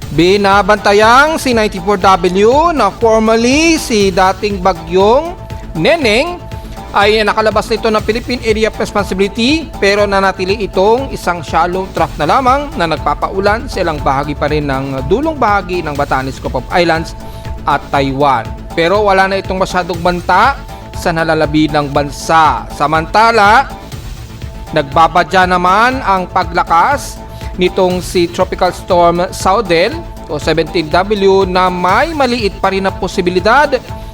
Binabantayang si 94W na formerly si dating bagyong Neneng ay nakalabas nito ng Philippine Area of Responsibility pero nanatili itong isang shallow trough na lamang na nagpapaulan sa ilang bahagi pa rin ng dulong bahagi ng Batanes Group of Islands at Taiwan. Pero wala na itong masyadong banta sa nalalabi ng bansa. Samantala, nagbabadya naman ang paglakas nitong si Tropical Storm Saudel o 17W na may maliit pa rin na posibilidad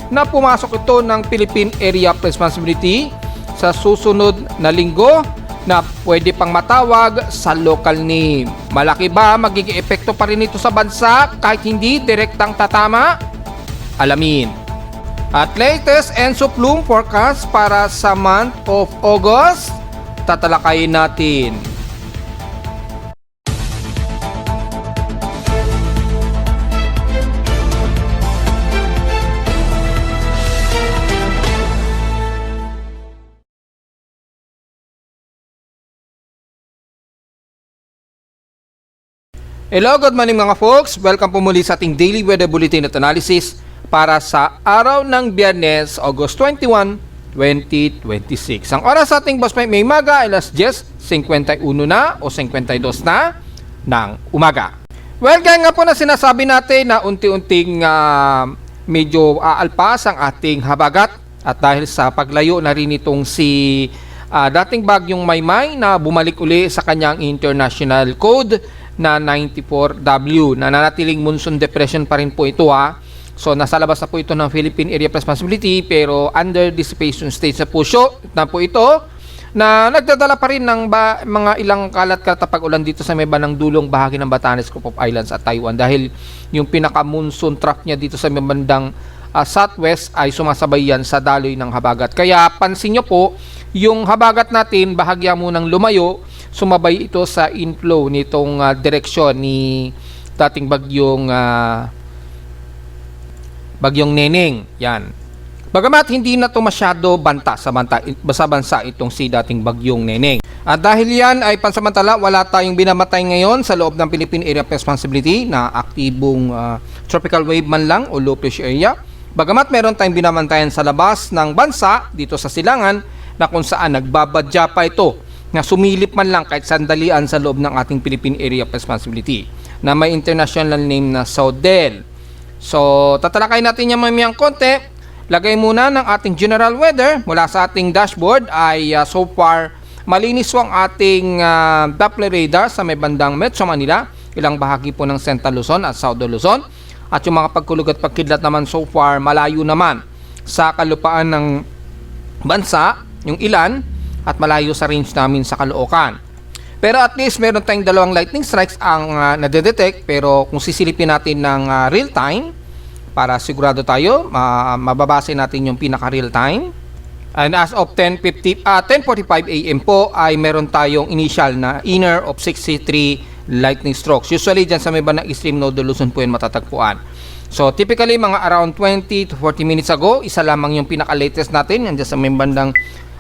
na pumasok ito ng Philippine Area of Responsibility sa susunod na linggo na pwede pang matawag sa local name. Malaki ba magiging epekto pa rin ito sa bansa kahit hindi direktang tatama? Alamin. At latest ENSO plume forecast para sa month of August, tatalakayin natin. Hello, good morning mga folks. Welcome po muli sa ating Daily Weather Bulletin at Analysis para sa araw ng Biyernes, August 21, 2026. Ang oras sa ating Boss May Maga ay alas 10:51 na o 52 na ng umaga. Well, kaya nga po na sinasabi natin na unti-unting medyo aalpas ang ating habagat at dahil sa paglayo na rin itong si dating bagyong Maymay na bumalik uli sa kanyang international code na 94W. Nananatiling monsoon depression pa rin po ito So nasa labas na po ito ng Philippine Area of Responsibility pero under dissipation stage na po ito na nagdadala pa rin ng mga ilang kalat-kalat pag-ulan dito sa may bandang dulong bahagi ng Batanes Group of Islands at Taiwan dahil yung pinaka-monsoon trough niya dito sa may bandang southwest ay sumasabay yan sa daloy ng habagat. Kaya pansin nyo po, yung habagat natin bahagya munang lumayo, sumabay ito sa inflow nitong direksyon ni dating bagyong Neneng. Yan. Bagamat hindi na ito masyado banta sa bansa itong si dating bagyong Neneng. At dahil yan ay pansamantala, wala tayong binamatay ngayon sa loob ng Philippine Area of Responsibility na aktibong tropical wave man lang o low pressure area. Bagamat meron tayong binabantayan sa labas ng bansa dito sa silangan na kung saan nagbabadya pa ito na sumilip man lang kahit sandalian sa loob ng ating Philippine Area of Responsibility na may international name na Saudel. So, tatalakay natin yan mamayang konti. Lagay muna ng ating general weather mula sa ating dashboard ay so far malinis po ang ating Doppler radar sa may bandang Metro Manila, ilang bahagi po ng Central Luzon at Southern Luzon. At yung mga pagkulog at pagkidlat naman so far malayo naman sa kalupaan ng bansa, yung ilan, at malayo sa range namin sa Caloocan. Pero at least meron tayong dalawang lightning strikes ang nadedetect pero kung sisilipin natin ng real time para sigurado tayo, mababase natin yung pinaka real time. And as of 10:45 AM po ay meron tayong initial na inner of 63 lightning strokes. Usually dyan sa may bandang extreme node Luzon po yan matatagpuan. So typically mga around 20 to 40 minutes ago, isa lamang yung pinaka-latest natin yan dyan sa may bandang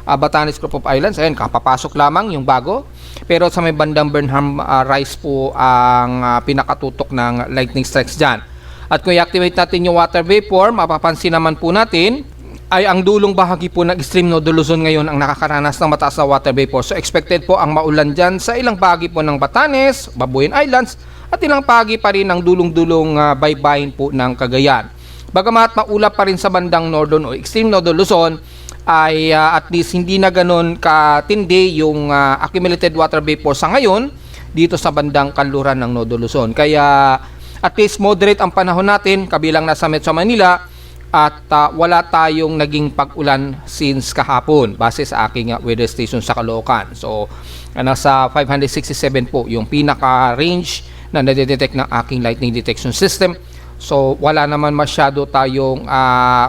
Batanes Group of Islands. Ayan, kapapasok lamang yung bago. Pero sa may bandang Burnham Rise po ang pinakatutok ng lightning strikes dyan. At kung i-activate natin yung water vapor, mapapansin naman po natin ay ang dulong bahagi po ng extreme node Luzon ngayon ang nakakaranas ng mataas na water vapor. So expected po ang maulan dyan sa ilang bahagi po ng Batanes, Babuyan Islands at ilang bahagi pa rin ng dulong-dulong baybayin po ng Cagayan. Bagamat maulap pa rin sa bandang northern o extreme node Luzon ay at least hindi na ganun katindi yung accumulated water vapor sa ngayon dito sa bandang kanluran ng Nodo Luzon. Kaya at least moderate ang panahon natin kabilang nasa Metro Manila at wala tayong naging pag-ulan since kahapon base sa aking weather station sa Caloocan. So nasa 567 po yung pinaka-range na nadedetect ng aking lightning detection system. So wala naman masyado tayong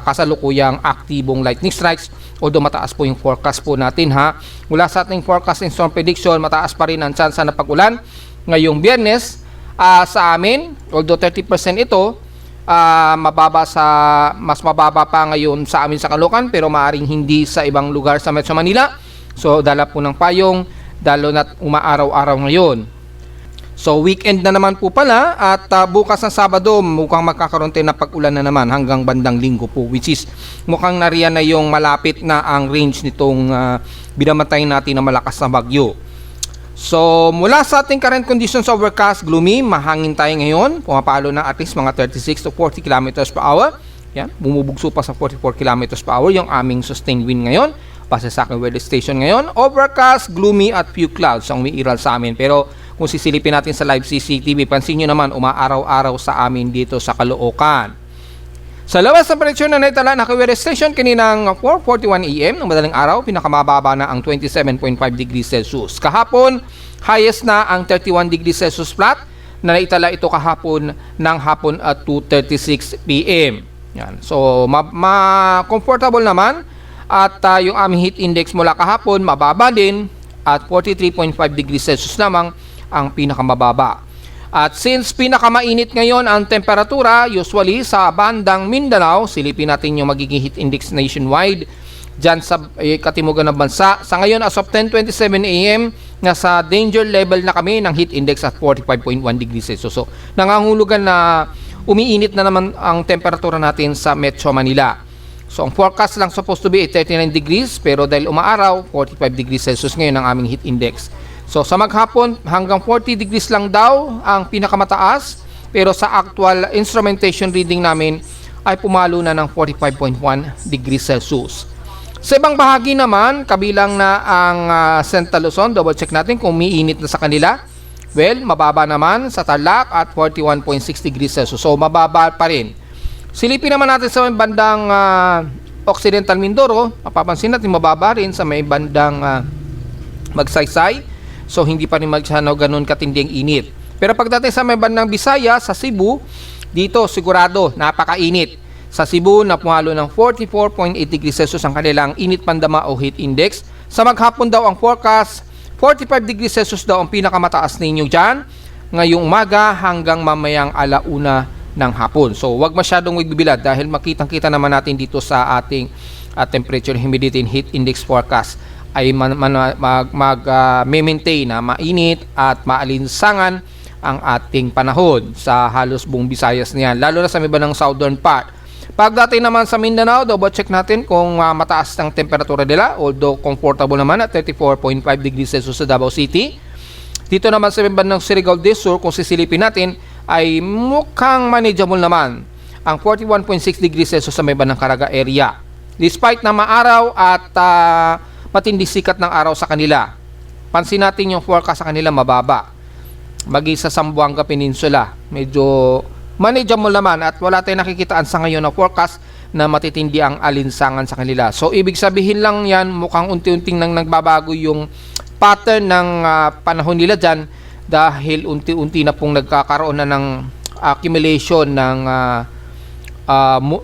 kasalukuyang aktibong lightning strikes. Although mataas po yung forecast po natin mula sa ating forecast and storm prediction, mataas pa rin ang chance na pag-ulan ngayong Biyernes sa amin. Although 30% ito, mas mababa pa ngayon sa amin sa Caloocan pero maaring hindi sa ibang lugar sa Metro Manila. So dala po ng payong, dalo na't umaaraw-araw ngayon. So weekend na naman po pala at bukas ng Sabado mukhang magkakaroon tayo ng pag-ulan na naman hanggang bandang Linggo po, which is mukhang nariyan na yung malapit na ang range nitong binamatay natin na malakas na bagyo. So mula sa ating current conditions, overcast, gloomy, mahangin tayo ngayon, pumapalo na at least mga 36 to 40 kilometers per hour. Yan, bumubugso pa sa 44 kilometers per hour yung aming sustained wind ngayon. Base sa aking weather station ngayon, overcast, gloomy at few clouds ang umiiral sa amin. Pero kung sisilipin natin sa live CCTV, pansin nyo naman umaaraw-araw sa amin dito sa Caloocan. Sa lowest temperature na naitala na weather station kaninang 4:41 AM ng madaling araw, pinakamababa na ang 27.5 degrees Celsius. Kahapon, highest na ang 31 degrees Celsius flat na naitala ito kahapon ng hapon at 2:36 PM. Yan. So, comfortable naman at yung aming heat index mula kahapon mababa din at 43.5 degrees Celsius lamang ang pinakamababa. At since pinakamainit ngayon ang temperatura, usually sa bandang Mindanao, silipin natin yung magiging heat index nationwide dyan sa katimugan ng bansa. Sa ngayon, as of 10:27 AM, nasa danger level na kami ng heat index at 45.1 degrees Celsius. So, nangangahulugan na umiinit na naman ang temperatura natin sa Metro Manila. So, ang forecast lang supposed to be 39 degrees, pero dahil umaaraw, 45 degrees Celsius ngayon ang aming heat index. So sa maghapon hanggang 40 degrees lang daw ang pinakamataas, pero sa actual instrumentation reading namin ay pumalo na ng 45.1 degrees Celsius. Sa ibang bahagi naman, kabilang na ang Central Luzon, double check natin kung umiinit na sa kanila. Well, mababa naman sa Tarlac at 41.6 degrees Celsius. So mababa pa rin. Silipin naman natin sa may bandang Occidental Mindoro, mapapansin natin mababa rin sa may bandang Magsaysay. So hindi pa rin ganun katinding init. Pero pagdating sa may bandang Bisaya, sa Cebu, dito sigurado napakainit. Sa Cebu na pumalo ng 44.8 degrees Celsius ang kanilang init pandama o heat index. Sa maghapon daw ang forecast, 45 degrees Celsius daw ang pinakamataas ninyo dyan ngayong umaga hanggang mamayang alauna ng hapon. So wag masyadong magbibilad dahil makitang-kita naman natin dito sa ating temperature, humidity and heat index forecast ay mag-maintain na mainit at maalinsangan ang ating panahon sa halos buong Visayas niyan, lalo na sa may bandang southern part. Pagdating naman sa Mindanao, double check natin kung mataas ang temperatura nila, although comfortable naman at 34.5 degrees Celsius sa Davao City. Dito naman sa may bandang Surigao del Sur, kung sisilipin natin, ay mukhang manageable naman ang 41.6 degrees Celsius sa may bandang Caraga area. Despite na maaraw at matindi sikat ng araw sa kanila, pansin natin yung forecast sa kanila mababa. Magi sa Zamboanga Peninsula, medyo manageable naman at wala tayong nakikitaan sa ngayon na forecast na matitindi ang alinsangan sa kanila. So ibig sabihin lang yan, mukhang unti-unting nang nagbabago yung pattern ng panahon nila dyan dahil unti-unti na pong nagkakaroon na ng accumulation ng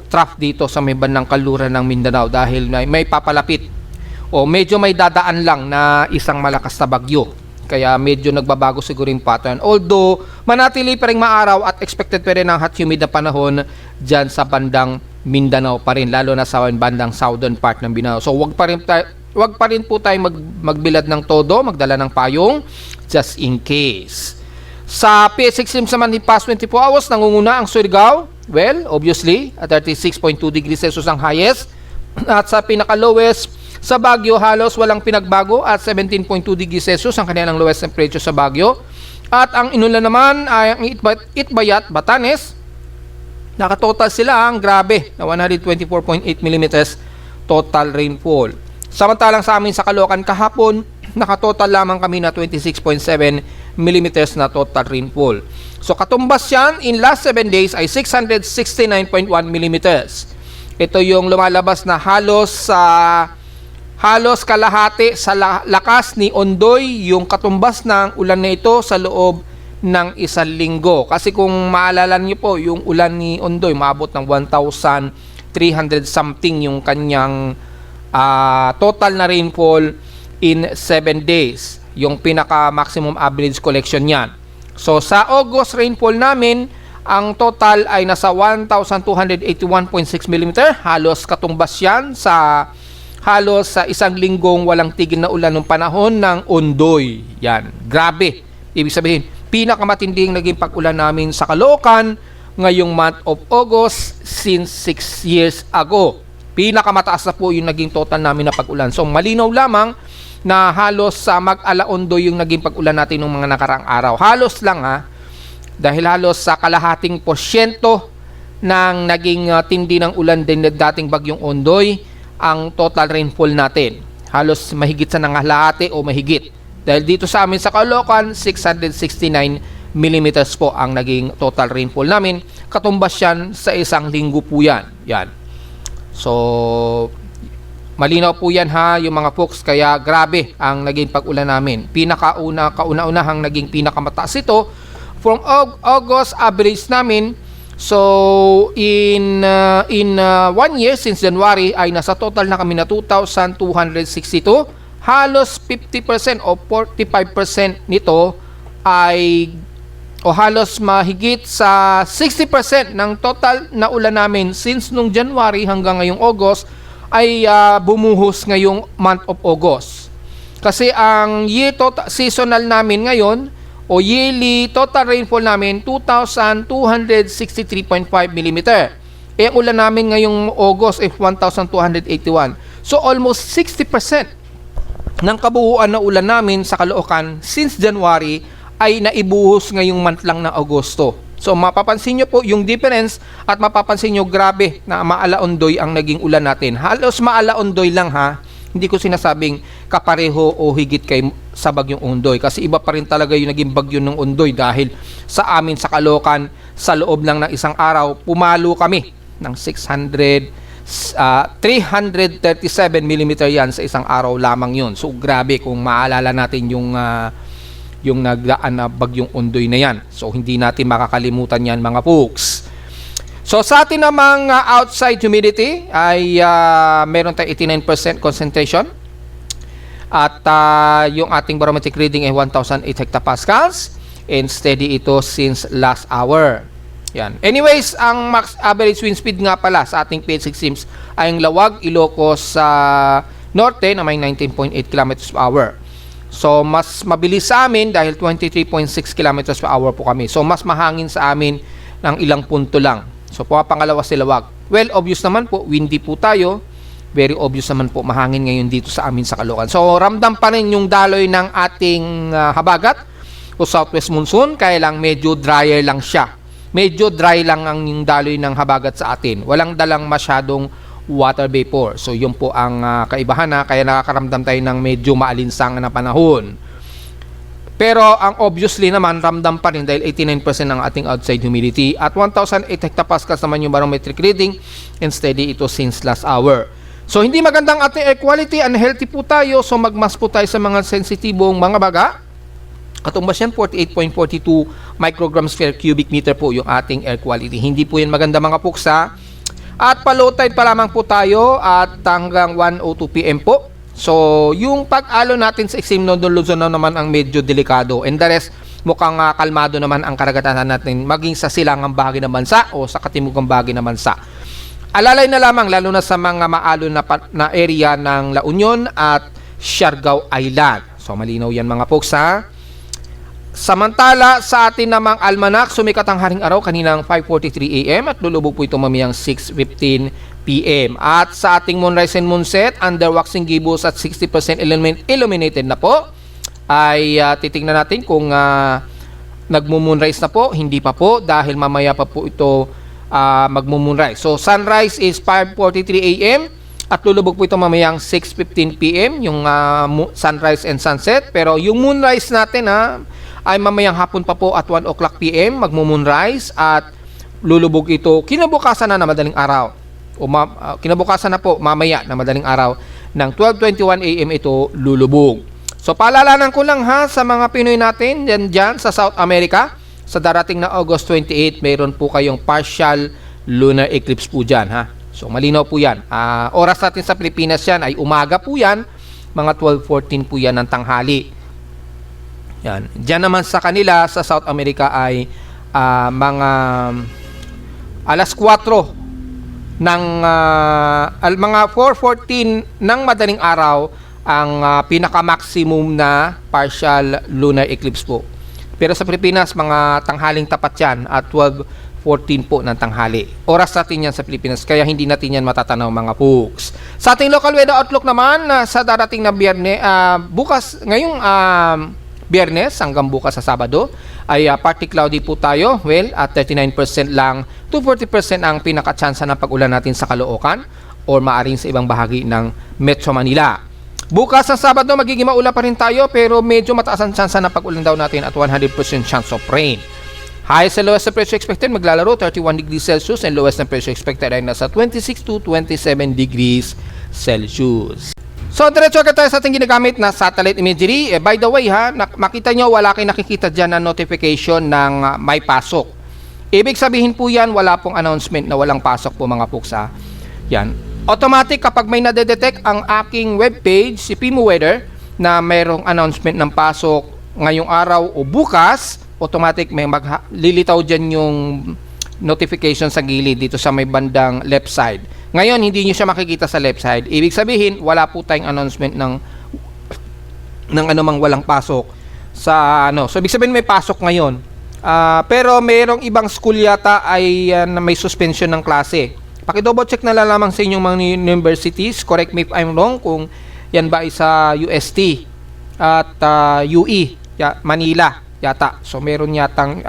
trough dito sa may bandang kaluran ng Mindanao dahil may papalapit o medyo may dadaan lang na isang malakas na bagyo. Kaya medyo nagbabago siguro yung pattern. Although, manatili pa rin maaraw at expected pa rin ang hot humid na panahon dyan sa bandang Mindanao pa rin, lalo na sa bandang southern part ng Mindanao. So, wag pa rin po tayo magbilad ng todo, magdala ng payong, just in case. Sa PH6 naman, in past 24 hours, nangunguna ang Surigao. Well, obviously, at 36.2 degrees Celsius ang highest. At sa pinaka-lowest, sa Baguio, halos walang pinagbago at 17.2 degrees Celsius ang kanilang lowest temperature sa Baguio. At ang inulan naman ay ang Itbayat, Batanes. Nakatotal sila ang grabe na 124.8 mm total rainfall. Samantalang sa amin sa Caloocan kahapon, nakatotal lamang kami na 26.7 mm na total rainfall. So katumbas yan in last 7 days ay 669.1 mm. Ito yung lumalabas na halos kalahati sa lakas ni Ondoy yung katumbas ng ulan na ito sa loob ng isang linggo. Kasi kung maalala niyo po, yung ulan ni Ondoy maabot ng 1,300 something yung kanyang total na rainfall in 7 days. Yung pinaka maximum average collection niyan. So sa August rainfall namin, ang total ay nasa 1,281.6 mm. Halos katumbas yan sa isang linggong walang tigil na ulan ng panahon ng Ondoy. Yan. Grabe. Ibig sabihin, pinakamatinding naging pag-ulan namin sa Caloocan ngayong month of August since 6 years ago. Pinakamataas na po yung naging total namin na pag-ulan. So malinaw lamang na halos sa mag-alaondo yung naging pag-ulan natin ng mga nakaraang araw. Halos lang ha, dahil halos sa kalahating porsyento ng naging tindi ng ulan din dating bagyong Ondoy ang total rainfall natin. Halos mahigit sa nangalahati o mahigit. Dahil dito sa amin sa Caloocan, 669 millimeters po ang naging total rainfall namin. Katumbas yan sa isang linggo po yan. Yan. So, malinaw po yan ha, yung mga folks. Kaya grabe ang naging pag-ulan namin. Kauna-unahang naging pinakamataas ito from August average namin. So, in 1 year since January ay nasa total na kami na 2,262. Halos 50% o 45% nito ay halos mahigit sa 60% ng total na ulan namin since nung January hanggang ngayong August ay bumuhos ngayong month of August. Kasi ang seasonal namin ngayon o yearly total rainfall namin 2,263.5 mm. Ang ulan namin ngayong August ay 1,281. So almost 60% ng kabuuan na ulan namin sa Caloocan since January ay naibuhos ngayong month lang ng Agosto. So mapapansin nyo po yung difference at mapapansin nyo grabe na maalaondoy ang naging ulan natin. Halos maalaondoy lang ha. Hindi ko sinasabing kapareho o higit kay sa bagyong Ondoy. Kasi iba pa rin talaga yung naging bagyo ng Ondoy dahil sa amin sa Caloocan sa loob lang ng isang araw pumalo kami ng 337 mm yan sa isang araw lamang yun. So grabe kung maalala natin yung nagdaan na bagyong Ondoy na yan. So hindi natin makakalimutan yan mga folks. So sa atin namang outside humidity ay meron tayong 89% concentration. At yung ating barometric reading ay 1,008 hectopascals and steady ito since last hour. Yan. Anyways, ang max average wind speed nga pala sa ating PH systems ay ang Lawag, Ilocos sa norte na may 19.8 km per hour. So, mas mabilis sa amin dahil 23.6 km per hour po kami. So, mas mahangin sa amin ng ilang punto lang. So, pangalawa si Lawag. Well, obvious naman po, windy po tayo. Very obvious naman po, mahangin ngayon dito sa amin sa Caloocan. So, ramdam pa rin yung daloy ng ating habagat o southwest monsoon. Kaya lang medyo drier lang siya. Medyo dry lang ang yung daloy ng habagat sa atin. Walang dalang masyadong water vapor. So, yun po ang kaibahan na kaya nakakaramdam tayo ng medyo maalinsangan na panahon. Pero, ang obviously naman, ramdam pa rin dahil 89% ng ating outside humidity at 1,008 hectopascals naman yung barometric reading and steady ito since last hour. So, hindi magandang ating air quality, unhealthy po tayo. So, magmas po tayo sa mga sensitibong mga baga. Katumbas yan, 48.42 micrograms per cubic meter po yung ating air quality. Hindi po yan maganda mga puksa. At pa-low tide pa lamang po tayo at hanggang 1:02 PM po. So, yung pag-alo natin sa extreme northern Luzon na naman ang medyo delikado. And the rest, mukhang kalmado naman ang karagatan natin maging sa silangang bahagi ng bansa o sa katimugang bahagi ng bansa. Alalay na lamang lalo na sa mga maalo na area ng La Union at Siargao Island. So, malinaw yan mga folks ha. Samantala, sa atin namang almanac, sumikat ang haring araw kaninang 5:43 AM at lulubog po ito mamayang 6:15 PM. At sa ating moonrise and moonset, under waxing gibbous at 60% illuminated na po, ay titingnan natin kung nagmo-moonrise na po. Hindi pa po dahil mamaya pa po ito magmo-moonrise. So, sunrise is 5:43 AM at lulubog po ito mamayang 6:15 PM, yung sunrise and sunset. Pero yung moonrise natin ay mamayang hapon pa po at 1 o'clock PM magmo-moonrise at lulubog ito kinabukasan na madaling araw o kinabukasan na po mamaya na madaling araw ng 12:21 AM ito lulubog. So paalalanan ko lang ha sa mga Pinoy natin dyan sa South America, sa darating na August 28 mayroon po kayong partial lunar eclipse po dyan ha. So malinaw po yan. Oras natin sa Pilipinas yan ay umaga po yan, mga 12:14 po yan ng tanghali. Yan. Diyan naman sa kanila sa South America ay mga alas 4 ng mga 4:14 ng madaling araw ang pinaka-maximum na partial lunar eclipse po. Pero sa Pilipinas, mga tanghaling tapat yan at 12:14 po ng tanghali. Oras natin yan sa Pilipinas, kaya hindi natin yan matatanaw mga folks. Sa ating local weather outlook naman, sa darating na Biyernes, bukas, ngayong Biyernes hanggang bukas sa Sabado, ay partly cloudy po tayo. Well, at 39% lang to 40% ang pinaka-tsansa ng pag-ulan natin sa Caloocan or maaring sa ibang bahagi ng Metro Manila. Bukas sa Sabado, magiging maula pa rin tayo pero medyo mataas ang tsansa ng pag-ulan daw natin at 100% chance of rain. Highest and lowest na pressure expected maglalaro 31 degrees Celsius and lowest na pressure expected ay nasa 26 to 27 degrees Celsius. So, diretso agad tayo sa ating ginagamit na satellite imagery. By the way makita nyo wala kayong nakikita dyan na notification ng may pasok. Ibig sabihin po yan, wala pong announcement na walang pasok po mga folks Yan. Automatic kapag may nadedetect ang aking webpage, si Pimo Weather, na mayroong announcement ng pasok ngayong araw o bukas, automatic may lilitaw dyan yung notification sa gilid dito sa may bandang left side. Ngayon, hindi nyo siya makikita sa left side. Ibig sabihin, wala po tayong announcement ng anumang walang pasok sa So, ibig sabihin may pasok ngayon. Pero mayroong ibang school yata ay na may suspension ng klase. Paki-double check na lamang sa inyong mga universities. Correct me if I'm wrong kung yan ba ay sa UST at UE, Manila yata. So meron yatang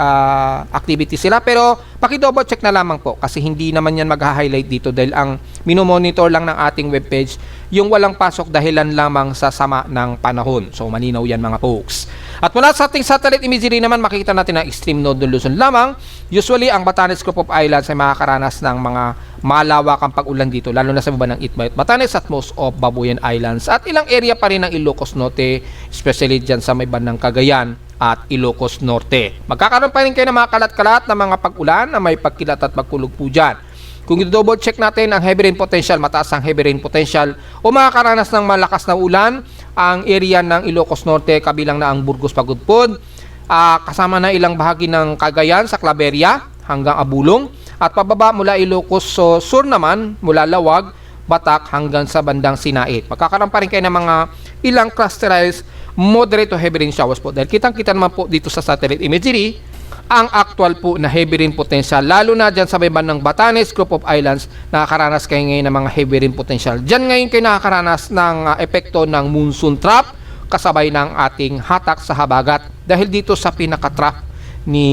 activity sila pero paki-double check na lamang po kasi hindi naman yan mag-highlight dito dahil ang minomonitor lang ng ating webpage yung walang pasok dahilan lamang sa sama ng panahon. So malinaw yan mga folks. At mula sa ating satellite imagery naman makikita natin na extreme node ng Luzon lamang. Usually ang Batanes Group of Islands ay makakaranas ng mga malawakang pag-ulan dito lalo na sa baba ng Itbayot, Batanes at most of Babuyan Islands at ilang area pa rin ng Ilocos Norte, especially dyan sa may bandang Cagayan at Ilocos Norte. Magkakaroon pa rin kayo ng mga kalat-kalat na mga pag-ulan na may pagkilat at pagkulog po dyan. Kung i-double check natin ang heavy rain potential, mataas ang heavy rain potential o makakaranas ng malakas na ulan ang area ng Ilocos Norte kabilang na ang Burgos Pagudpod, kasama na ilang bahagi ng Cagayan sa Claveria hanggang Abulong at pababa mula Ilocos Sur naman mula Lawag, Batak hanggang sa bandang Sinait. Magkakaroon pa rin kayo ng mga ilang clusterized moderate to heavy rain showers po dahil kitang-kita naman po dito sa satellite imagery ang actual po na heavy rain potential lalo na dyan sa may bandang Batanes Group of Islands. Nakakaranas kayo ngayon ng mga heavy rain potential. Dyan ngayon kayo nakakaranas ng epekto ng monsoon trap kasabay ng ating hatak sa habagat dahil dito sa pinaka-trap ni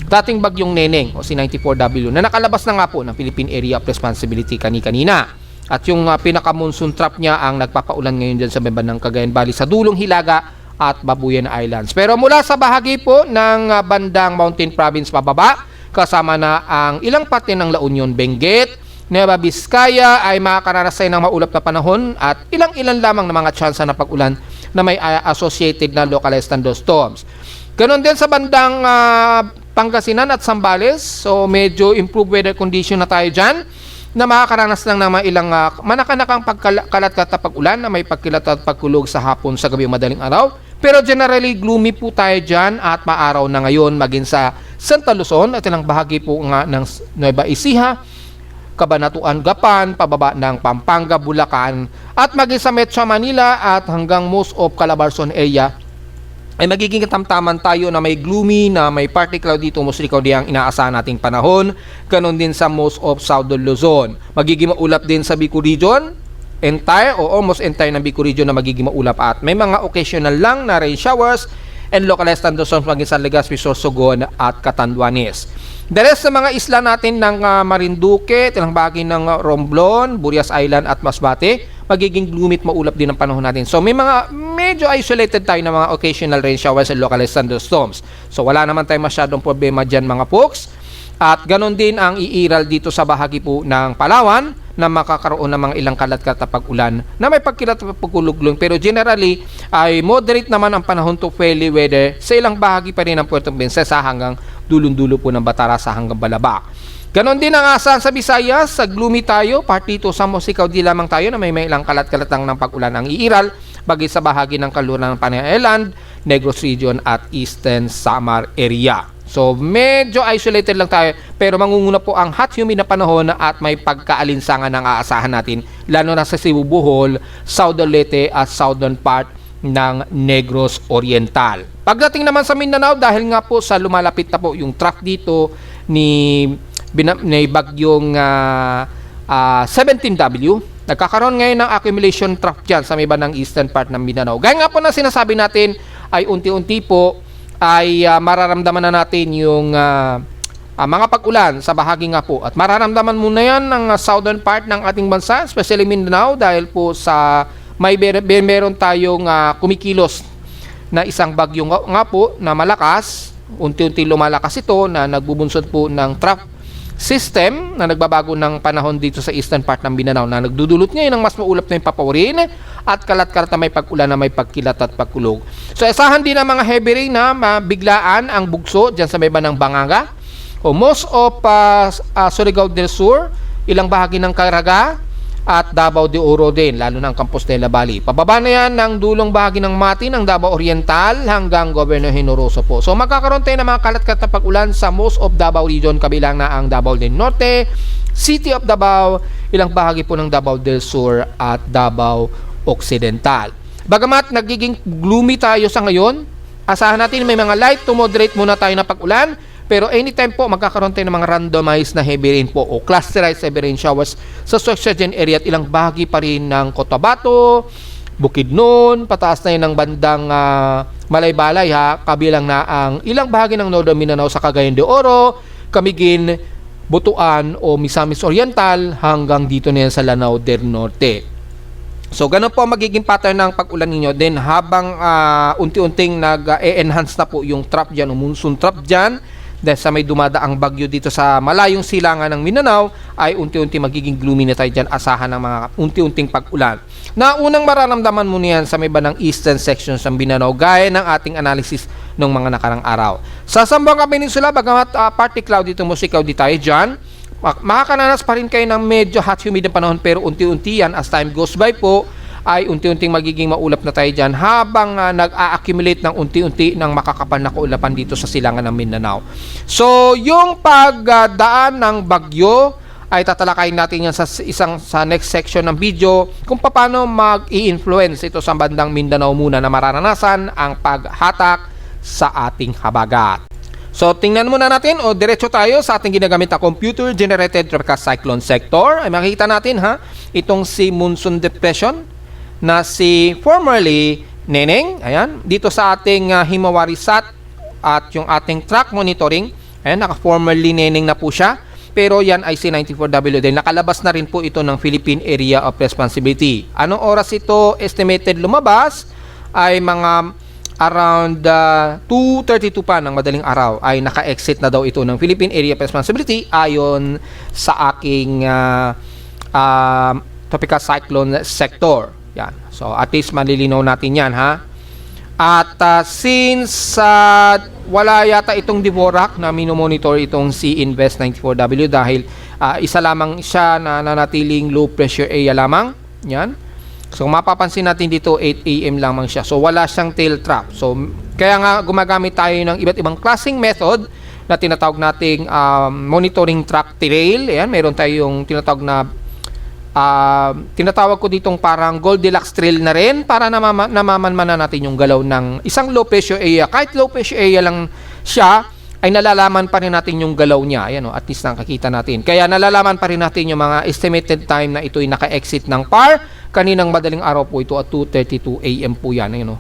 dating bagyong Neneng o si 94W na nakalabas na nga po ng Philippine Area of Responsibility kanina. At yung pinaka-monsoon trap niya ang nagpapaulan ngayon dyan sa may bandang Cagayan Valley sa dulong Hilaga at Babuyan Islands. Pero mula sa bahagi po ng bandang Mountain Province pababa, kasama na ang ilang parte ng La Union, Benguet, Nueva Vizcaya ay makakaranas tayo ng maulap na panahon at ilang-ilan lamang na mga tsansa na pag-ulan na may associated na localized thunderstorms. Ganon din sa bandang Pangasinan at Zambales, so medyo improved weather condition na tayo dyan na makakaranas lang ng mga ilang manakanakang pagkalat-kalat na pag-ulan na may pagkilat at pagkulog sa hapon sa gabi o madaling araw. Pero generally gloomy po tayo dyan at maaraw na ngayon maging sa Santa Luzon at ilang bahagi po nga ng Nueva Ecija, Cabanatuan, Gapan, pababa ng Pampanga, Bulacan at maging sa Metro Manila at hanggang most of Calabarzon area ay magiging katamtaman tayo na may gloomy, na may partly cloudy to mostly cloudy ang inaasahan nating panahon. Ganon din sa most of Southern Luzon. Magiging maulap din sa Bicol Region, entire o almost entire ng Bicol Region na magiging maulap at may mga occasional lang na rain showers and localized thunderstorms maging sa Legazpi, Sorsogon at Catanduanes. The rest sa mga isla natin ng Marinduque, ilang bahagi ng Romblon, Burias Island at Masbate, magiging gloomy at maulap din ang panahon natin. So may mga medyo isolated tayo ng mga occasional rain showers and localized thunderstorms. So wala naman tayo masyadong problema dyan mga folks. At ganon din ang iiral dito sa bahagi po ng Palawan na makakaroon ng mga ilang kalat-kalat na pag-ulan na may pagkilat at pagkulugulong. Pero generally ay moderate naman ang panahon to fairly weather sa ilang bahagi pa rin ng Puerto Princesa hanggang dulong-dulo po ng Batarasa hanggang Balabac. Ganon din ang asahan sa Visayas, sa gloomy tayo, part dito sa Mosikaw di lamang tayo na may ilang kalat-kalatang ng pag-ulan ang iiral, bagay sa bahagi ng kaluran ng Panay Island, Negros Region at Eastern Samar area. So medyo isolated lang tayo pero mangunguna po ang hot humid na panahon at may pagkaalinsangan ng aasahan natin lalo na sa Cebu, Bohol, Southern Leyte at southern part ng Negros Oriental. Pagdating naman sa Mindanao, dahil nga po sa lumalapit na po yung track dito ni bagyong 17W, nagkakaroon ngayon ng accumulation trough dyan sa may bandang eastern part ng Mindanao. Gaya nga po na sinasabi natin ay unti-unti po ay mararamdaman na natin yung mga pag-ulan sa bahagi nga po. At mararamdaman muna yan ng southern part ng ating bansa, especially Mindanao, dahil po sa meron tayong kumikilos na isang bagyo nga po na malakas. Unti-unti lumalakas ito na nagbubunsod po ng trough system na nagbabago ng panahon dito sa eastern part ng Mindanao na nagdudulot ngayon ng mas maulap na yung papawirin at kalat-kalat na may pag-ulan na may pagkilat at pagkulog. So asahan din ng mga heavy rain na mabiglaan ang bugso dyan sa may bandang Banganga o most of Surigao del Sur, ilang bahagi ng Caraga at Davao de Oro din, lalo na ang Campos de la Valley. Pababa na yan ng dulong bahagi ng Mati ng Davao Oriental hanggang Governor Generoso po. So magkakaroon tayo ng mga kalat-kalat na pag-ulan sa most of Davao region, kabilang na ang Davao del Norte, City of Davao, ilang bahagi po ng Davao del Sur at Davao Occidental. Bagamat nagiging gloomy tayo sa ngayon, asahan natin may mga light to moderate muna tayo na pag-ulan. Pero anytime po, magkakaroon tayo ng mga randomized na heavy rain po o clusterized heavy rain showers sa Sorsogon area at ilang bahagi pa rin ng Cotabato, Bukidnon, pataas na yun ng bandang Malaybalay kabilang na ang ilang bahagi ng Northern Mindanao sa Cagayan de Oro, Camiguin, Butuan o Misamis Oriental hanggang dito na yan sa Lanao del Norte. So, ganun po ang magiging pattern ng pag-ulan ninyo. Then, habang unti-unting nag-enhance na po yung trap dyan, o monsoon trap dyan, dahil sa may dumadaang bagyo dito sa malayong silangan ng Mindanao, ay unti-unti magiging gloomy na tayo dyan, asahan ng mga unti-unting pag-ulan. Na unang mararamdaman mo niyan sa may bandang eastern sections ng Mindanao, gaya ng ating analysis ng mga nakarang araw. Sa Zamboanga Peninsula, bagamat partly cloudy itong cloudy tayo dyan, makakananas pa rin kayo ng medyo hot humid na panahon, pero unti-unti yan as time goes by po ay unti-unting magiging maulap na tayo dyan habang nag-a-accumulate ng unti-unti ng makakapal na kaulapan dito sa silangan ng Mindanao. So, yung pagdaan ng bagyo ay tatalakayin natin yan sa next section ng video kung paano mag-i-influence ito sa bandang Mindanao muna na mararanasan ang paghatak sa ating habagat. So, tingnan muna natin o diretso tayo sa ating ginagamit na computer-generated tropical cyclone sector. Ay makikita natin itong si monsoon depression na si formerly Neneng. Ayan, dito sa ating Himawari Sat at yung ating track monitoring. Ayan, naka-formerly Neneng na po siya. Pero yan ay C94W din. Nakalabas na rin po ito ng Philippine Area of Responsibility. Anong oras ito estimated lumabas? Ay mga around 2:32 pa ng madaling araw ay naka-exit na daw ito ng Philippine Area of Responsibility ayon sa aking tropical cyclone sector. Yan. So at least malilinaw natin yan At since wala yata itong Dvorak na minomonitor itong si Invest 94W dahil isa lamang siya na nanatiling low pressure area lamang. Yan. So mapapansin natin dito 8 AM lamang siya. So wala siyang tail trap. So kaya nga gumagamit tayo ng iba't ibang klaseng method na tinatawag nating monitoring track trail. Ayan, meron tayong tinatawag na tinatawag ko ditong parang Goldilocks trail na rin para namamanman na natin yung galaw ng isang low pressure area. Kahit low pressure area lang siya, ay nalalaman pa rin natin yung galaw niya. Ayan, at least nakakita natin. Kaya nalalaman pa rin natin yung mga estimated time na ito'y naka-exit ng PAR. Kaninang madaling araw po ito at 2:32 AM po yan. Ayan,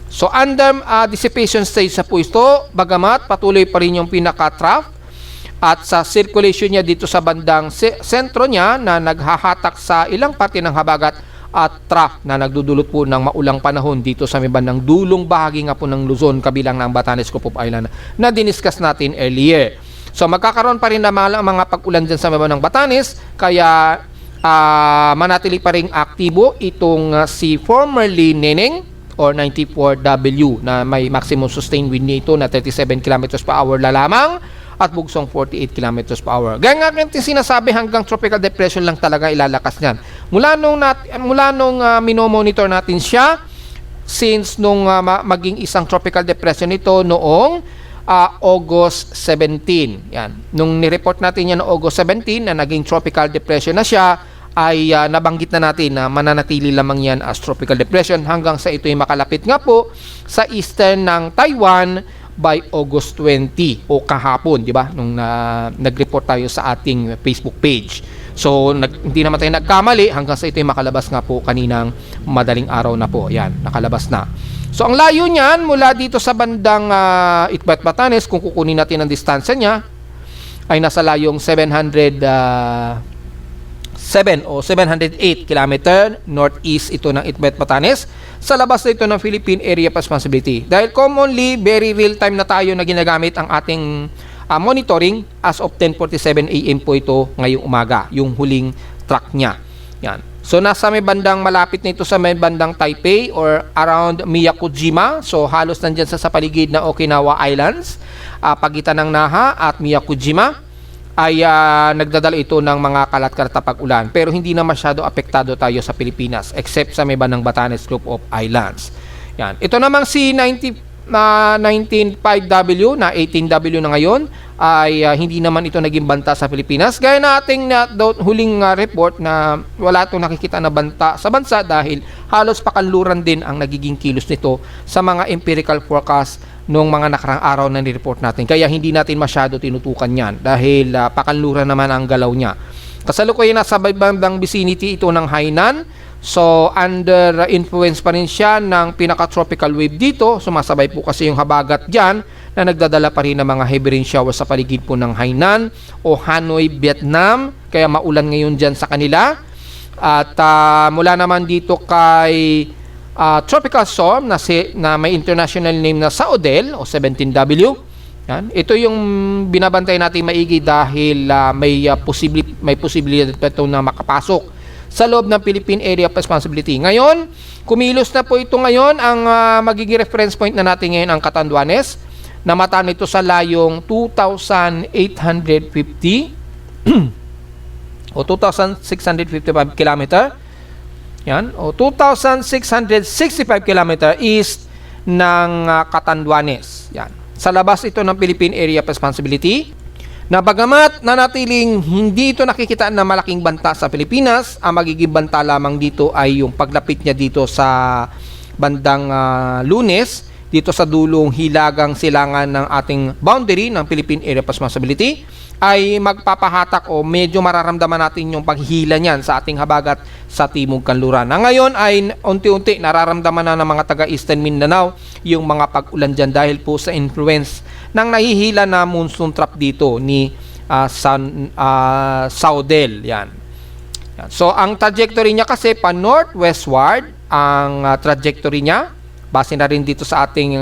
So under dissipation stage sa po ito, bagamat patuloy pa rin yung pinaka-trough at sa circulation niya dito sa bandang sentro niya na naghahatak sa ilang parte ng habagat at trough na nagdudulot po ng maulang panahon dito sa may bandang dulong bahagi nga po ng Luzon kabilang ng Batanes, Copop Island na diniscuss natin earlier. So magkakaroon pa rin na mga pag-ulan dyan sa may bandang Batanes, kaya manatili pa rin aktibo itong si formerly Neneng or 94W na may maximum sustained wind nito na 37 km per hour lamang at bugsong 48 km per hour. Gaya nga natin sinasabi, hanggang tropical depression lang talaga ilalakas niyan. Mula nung minomonitor natin siya, since nung maging isang tropical depression ito noong August 17. Yan. Nung nireport natin yan noong August 17 na naging tropical depression na siya, ay nabanggit na natin na mananatili lamang yan as tropical depression hanggang sa ito'y makalapit nga po sa eastern ng Taiwan by August 20 o kahapon, di ba? Nung nag-report tayo sa ating Facebook page. So, hindi naman tayo nagkamali hanggang sa ito'y makalabas nga po kaninang madaling araw na po. Yan, nakalabas na. So, ang layo niyan mula dito sa bandang Itbayat, Batanes, kung kukunin natin ang distansya niya, ay nasa layong 707 o 708 km northeast ito ng Itbayat, Batanes, sa labas na ito ng Philippine Area of Responsibility. Dahil commonly, very real time na tayo na ginagamit ang ating monitoring as of 10:47 AM po ito ngayong umaga, yung huling track niya. Yan. So, nasa may bandang malapit na ito sa may bandang Taipei or around Miyakojima. So, halos nandyan sa paligid na Okinawa Islands, pagitan ng Naha at Miyakojima, ay nagdadala ito ng mga kalat-kalat na pag-ulan. Pero hindi na masyado apektado tayo sa Pilipinas except sa may bandang Batanes Group of Islands. Yan. Ito namang si 195W na 18W na ngayon ay hindi naman ito naging banta sa Pilipinas. Gaya na ating huling report na wala itong nakikita na banta sa bansa dahil halos pakanluran din ang nagiging kilos nito sa mga empirical forecast nung mga nakarang araw na ni-report natin. Kaya hindi natin masyado tinutukan yan dahil pakanluran naman ang galaw niya. Kasalukuyan nasa bandang vicinity ito ng Hainan. So, under influence pa rin siya ng pinaka-tropical wave dito. Sumasabay po kasi yung habagat dyan na nagdadala pa rin ng mga heavy rain shower sa paligid po ng Hainan o Hanoi, Vietnam. Kaya maulan ngayon dyan sa kanila. At mula naman dito kay tropical storm na may international name na Saudel o 17W. Yan. Ito yung binabantay natin maigi dahil may posibilidad ito na makapasok sa loob ng Philippine Area of Responsibility. Ngayon, kumilos na po ito ngayon. Ang magiging reference point na natin ngayon ang Catanduanes. Namata nito sa layong 2,850 o 2,655 kilometer. Yan, o 2,665 km east ng Catanduanes. Yan. Sa labas ito ng Philippine Area of Responsibility. Na bagamat nanatiling hindi ito nakikita na malaking banta sa Pilipinas, ang magiging banta lamang dito ay yung paglapit niya dito sa bandang Lunes, dito sa dulong hilagang silangan ng ating boundary ng Philippine Area of Responsibility, ay magpapahatak o medyo mararamdaman natin yung paghihila niyan sa ating habagat sa Timog Kanluran. Na ngayon ay unti-unti nararamdaman na ng mga taga-Eastern Mindanao yung mga pag-ulan dyan dahil po sa influence ng nahihila na monsoon trap dito ni Saudel. Yan. So, ang trajectory niya kasi pa northwestward ang trajectory niya. Base na rin dito sa ating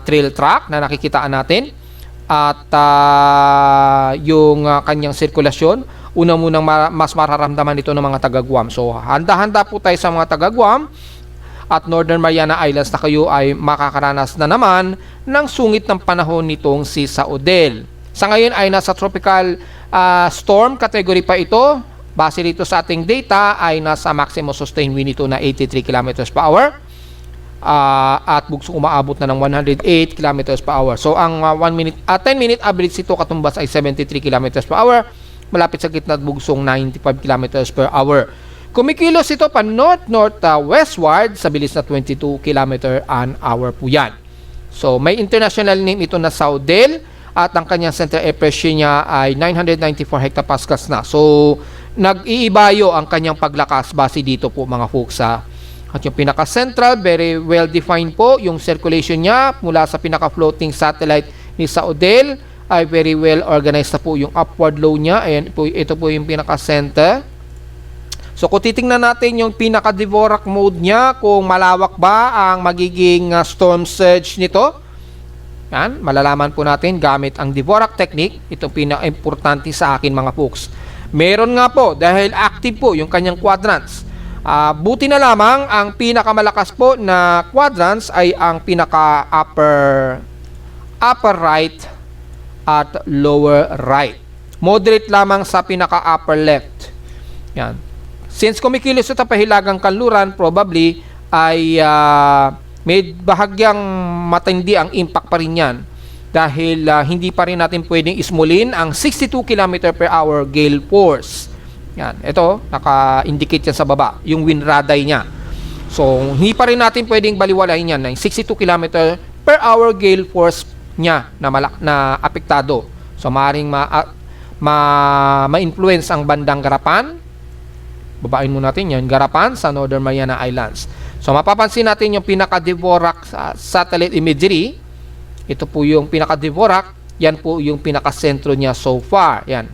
trail track na nakikitaan natin. At yung kanyang sirkulasyon, una munang mas mararamdaman ito ng mga taga-Guam. So, handa-handa po tayo sa mga taga-Guam at Northern Mariana Islands na kayo ay makakaranas na naman ng sungit ng panahon nitong si Saudel. Sa ngayon ay nasa tropical storm category pa ito. Base dito sa ating data ay nasa maximum sustained wind ito na 83 km per hour. At bugsong umaabot na ng 108 km per hour. So, ang 10-minute average ito katumbas ay 73 km per hour. Malapit sa gitna at bugsong 95 km per hour. Kumikilos ito pa north-north-westward sa bilis na 22 km an hour po yan. So, may international name ito na Saudel at ang kanyang center air pressure niya ay 994 hectopascals na. So, nag-iibayo ang kanyang paglakas base dito po mga folks at yung pinaka-central, very well-defined po yung circulation niya mula sa pinaka-floating satellite ni Saudel ay very well-organized na po yung upward low niya. Ayan po, ito po yung pinaka-center. So, kung titingnan natin yung pinaka-Dvorak mode niya, kung malawak ba ang magiging storm surge nito, yan, malalaman po natin gamit ang Dvorak technique. Ito pinaka-importante sa akin mga folks. Meron nga po, dahil active po yung kanyang quadrants. Buti na lamang ang pinakamalakas po na quadrants ay ang pinaka upper right at lower right. Moderate lamang sa pinaka upper left. Yan. Since kumikilos ito pahilagang kanluran, probably ay may bahagyang matindi ang impact pa rin yan. Dahil hindi pa rin natin pwedeng ismulin ang 62 km per hour gale force. Yan, ito, naka-indicate yan sa baba, yung wind radii niya. So, hindi pa rin natin pwedeng baliwalain yan, 62 km per hour gale force niya na apektado. So, maaaring ma-influence ang bandang Garapan. Babain mo natin yan, Garapan sa Northern Mariana Islands. So, mapapansin natin yung pinaka-Dvorak satellite imagery. Ito po yung pinaka-Dvorak. Yan po yung pinaka-sentro niya so far. Yan.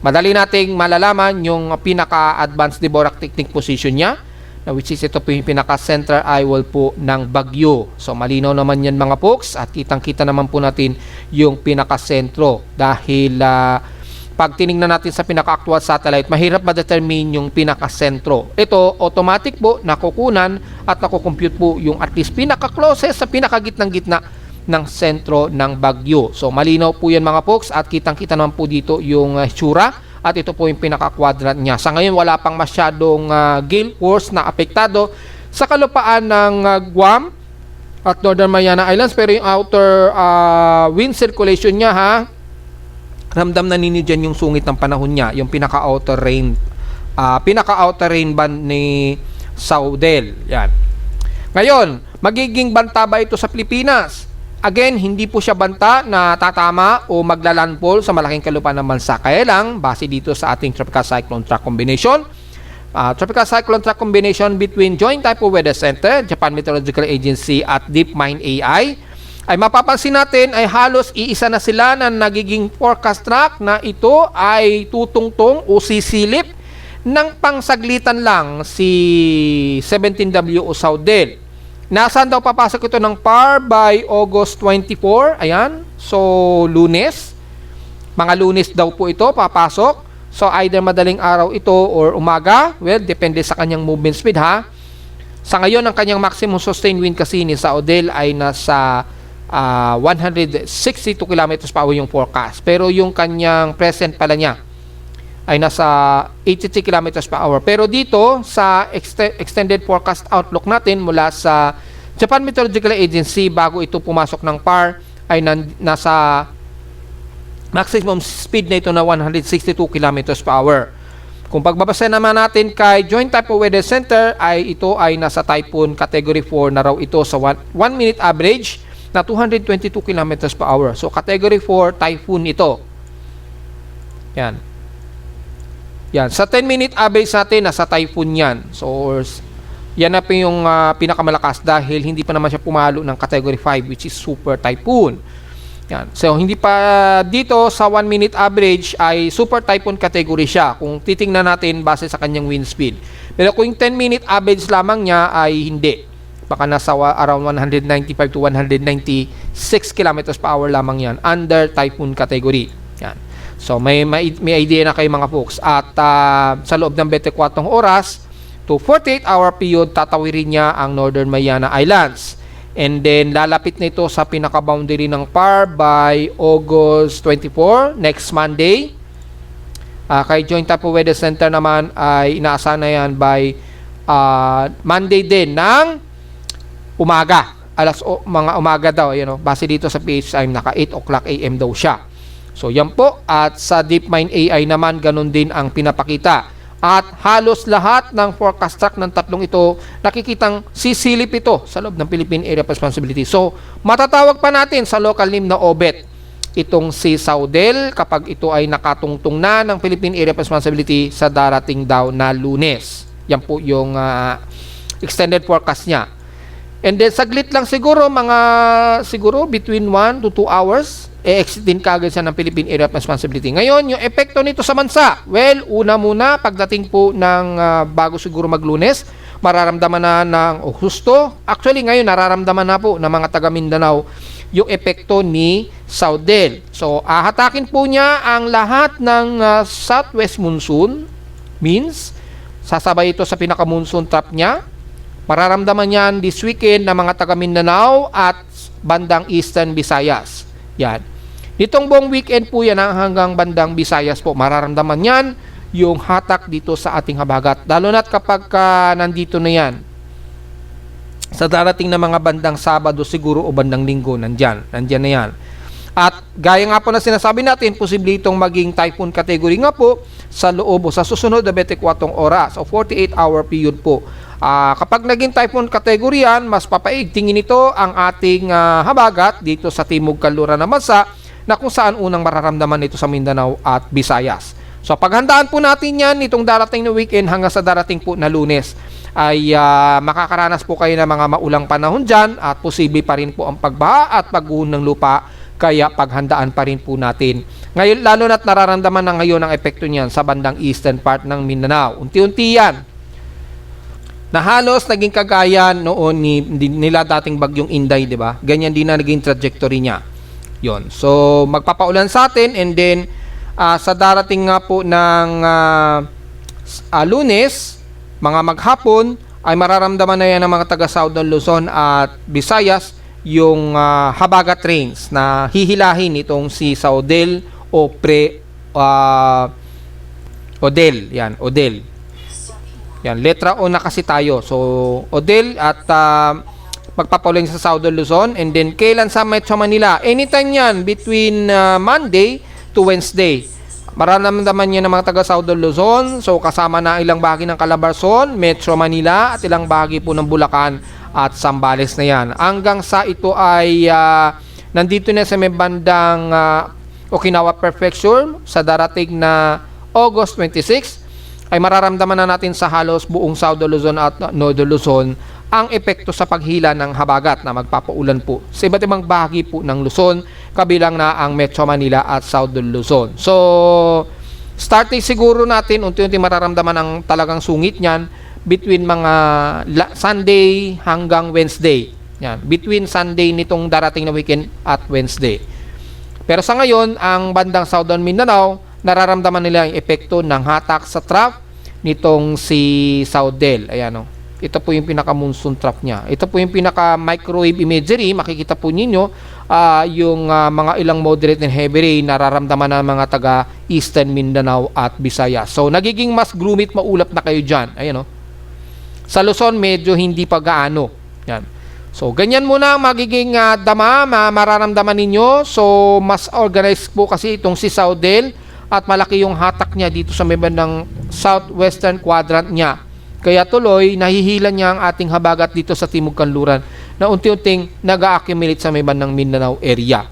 Madali nating malalaman yung pinaka-advanced Dvorak technique position niya, which is ito po yung pinaka-central eyewall po ng bagyo. So, malinaw naman yan mga folks. At kitang-kita naman po natin yung pinaka-sentro. Dahil pag tinignan natin sa pinaka-actual satellite, mahirap ma-determine yung pinaka-sentro. Ito, automatic po, nakukunan at nakukompute po yung at least pinaka-closest sa pinaka-gitnang-gitna ng sentro ng bagyo. So, malinaw po yan mga folks at kitang-kita naman po dito yung tsura at ito po yung pinaka-quadrant niya. Sa ngayon, wala pang masyadong gale force na apektado sa kalupaan ng Guam at Northern Mariana Islands, pero yung outer wind circulation niya ramdam na ninyo dyan yung sungit ng panahon niya, yung pinaka-outer rain band ni Saudel. Yan. Ngayon, magiging banta ba ito sa Pilipinas? Again, hindi po siya banta na tatama o maglalandfall sa malaking kalupaan ng bansa. Kaya lang, base dito sa ating Tropical Cyclone Track Combination, Tropical Cyclone Track Combination between Joint Typhoon Weather Center, Japan Meteorological Agency at DeepMind AI, ay mapapansin natin ay halos iisa na sila na nagiging forecast track na ito ay tutungtong o sisilip ng pangsaglitan lang si 17W o Saudel. Nasaan daw papasok ito ng PAR by August 24? Ayan. So, Lunes. Mga Lunes daw po ito papasok. So, either madaling araw ito or umaga. Well, depende sa kanyang movement speed Sa ngayon, ang kanyang maximum sustained wind kasi ni Saudel ay nasa 162 km per hour yung forecast. Pero yung kanyang present pala niya ay nasa 83 km per hour. Pero dito sa extended forecast outlook natin mula sa Japan Meteorological Agency bago ito pumasok ng PAR ay nasa maximum speed na ito na 162 km per hour. Kung pagbabasa naman natin kay Joint Typhoon Weather Center ay ito ay nasa typhoon category 4 na raw ito sa 1 minute average na 222 km per hour. So, category 4 typhoon ito. Yan. Yan. Sa 10-minute average natin, nasa typhoon yan. So, yan na po yung pinakamalakas dahil hindi pa naman siya pumalo ng category 5 which is super typhoon. Yan. So, hindi pa dito sa 1-minute average ay super typhoon category siya kung titingnan natin base sa kanyang wind speed. Pero kung 10-minute average lamang niya ay hindi. Baka nasa around 195 to 196 km per hour lamang yan under typhoon category. Yan. So may idea na kayo mga folks. At sa loob ng 24 oras to 48-hour period tatawirin niya ang Northern Mariana Islands. And then lalapit na ito sa pinaka-boundary ng PAR by August 24, next Monday. Kay Joint Typhoon Weather Center naman ay inaasahan na yan by Monday din ng umaga, mga umaga daw, base dito sa PH time, naka 8 o'clock AM daw siya. So, yan po. At sa DeepMind AI naman, ganun din ang pinapakita. At halos lahat ng forecast track ng tatlong ito, nakikitang sisilip ito sa loob ng Philippine Area of Responsibility. So, matatawag pa natin sa local name na OBET itong si Saudel kapag ito ay nakatungtong na ng Philippine Area of Responsibility sa darating daw na Lunes. Yan po yung extended forecast niya. And then saglit lang siguro between 1 to 2 hours exit din kagad siya ng Philippine Area of Responsibility. Ngayon, yung epekto nito sa bansa. Well, una muna pagdating po ng bago siguro mag-Lunes, mararamdaman na ng husto. Actually, ngayon nararamdaman na po ng mga taga Mindanao yung epekto ni Saudel. So, hatakin po niya ang lahat ng southwest monsoon, means sasabay ito sa pinaka-monsoon trap niya. Mararamdaman yan this weekend ng mga taga Mindanao at bandang Eastern Visayas. Yan. Nitong buong weekend po yan hanggang bandang Visayas po. Mararamdaman yan yung hatak dito sa ating habagat. Lalo na't kapag nandito na yan. Sa darating na mga bandang Sabado siguro o bandang Linggo, nandyan na yan. At gaya nga po na sinasabi natin, posible itong maging typhoon category nga po sa loob o sa susunod na 24 oras o 48-hour period po. Kapag naging typhoon category yan, mas papaigtingin ito ang ating habagat dito sa timog kanluran ng bansa na kung saan unang mararamdaman ito sa Mindanao at Visayas. So paghandaan po natin yan itong darating na weekend hanggang sa darating po na Lunes ay makakaranas po kayo ng mga maulang panahon dyan at posible pa rin po ang pagbaha at pagguho ng lupa. Kaya paghandaan pa rin po natin. Ngayon, lalo na't nararamdaman na ngayon ang epekto niyan sa bandang eastern part ng Mindanao. Unti-unti yan. Na halos naging kagaya noon nila dating bagyong Inday, di ba? Ganyan din na naging trajectory niya. Yon. So, magpapaulan sa atin and then sa darating nga po ng Lunes, mga maghapon, ay mararamdaman na yan ng mga taga Southern Luzon at Visayas yung habagat rains na hihilahin itong si Saudel o Odell. Yan, Odell. Yan, letra O na kasi tayo. So, Odell at magpapaulan sa Southern Luzon and then kailan sa Metro Manila? Anytime yan between Monday to Wednesday. Mararamdaman niya ng mga taga Southern Luzon. So, kasama na ilang bahagi ng Calabarzon, Metro Manila at ilang bahagi po ng Bulacan at Zambales na yan. Hanggang sa ito ay nandito na sa may bandang Okinawa Prefecture sa darating na August 26 ay mararamdaman na natin sa halos buong Southern Luzon at Northern Luzon ang epekto sa paghila ng habagat na magpapaulan po sa iba't ibang bahagi po ng Luzon, kabilang na ang Metro Manila at Southern Luzon. So, starting siguro natin, unti-unti mararamdaman ang talagang sungit niyan between mga Sunday hanggang Wednesday. Yan, between Sunday nitong darating na weekend at Wednesday. Pero sa ngayon, ang bandang Southern Mindanao, nararamdaman nila ang epekto ng hatak sa trough nitong si Saudel. Ayan o. Ito po yung pinaka-monsoon trough niya. Ito po yung pinaka-microwave imagery. Makikita po ninyo yung mga ilang moderate and heavy rain nararamdaman ng mga taga Eastern Mindanao at Visayas. So, nagiging mas gloomy at maulap na kayo dyan. Ayan o. Sa Luzon, medyo hindi pa gaano. Yan. So, ganyan muna ang magiging dama, mararamdaman ninyo. So, mas organized po kasi itong si Saudel at malaki yung hatak niya dito sa may bandang southwestern quadrant niya. Kaya tuloy, nahihila niya ang ating habagat dito sa Timog Kanluran na unti-unting nag-accumulate sa may bandang Mindanao area.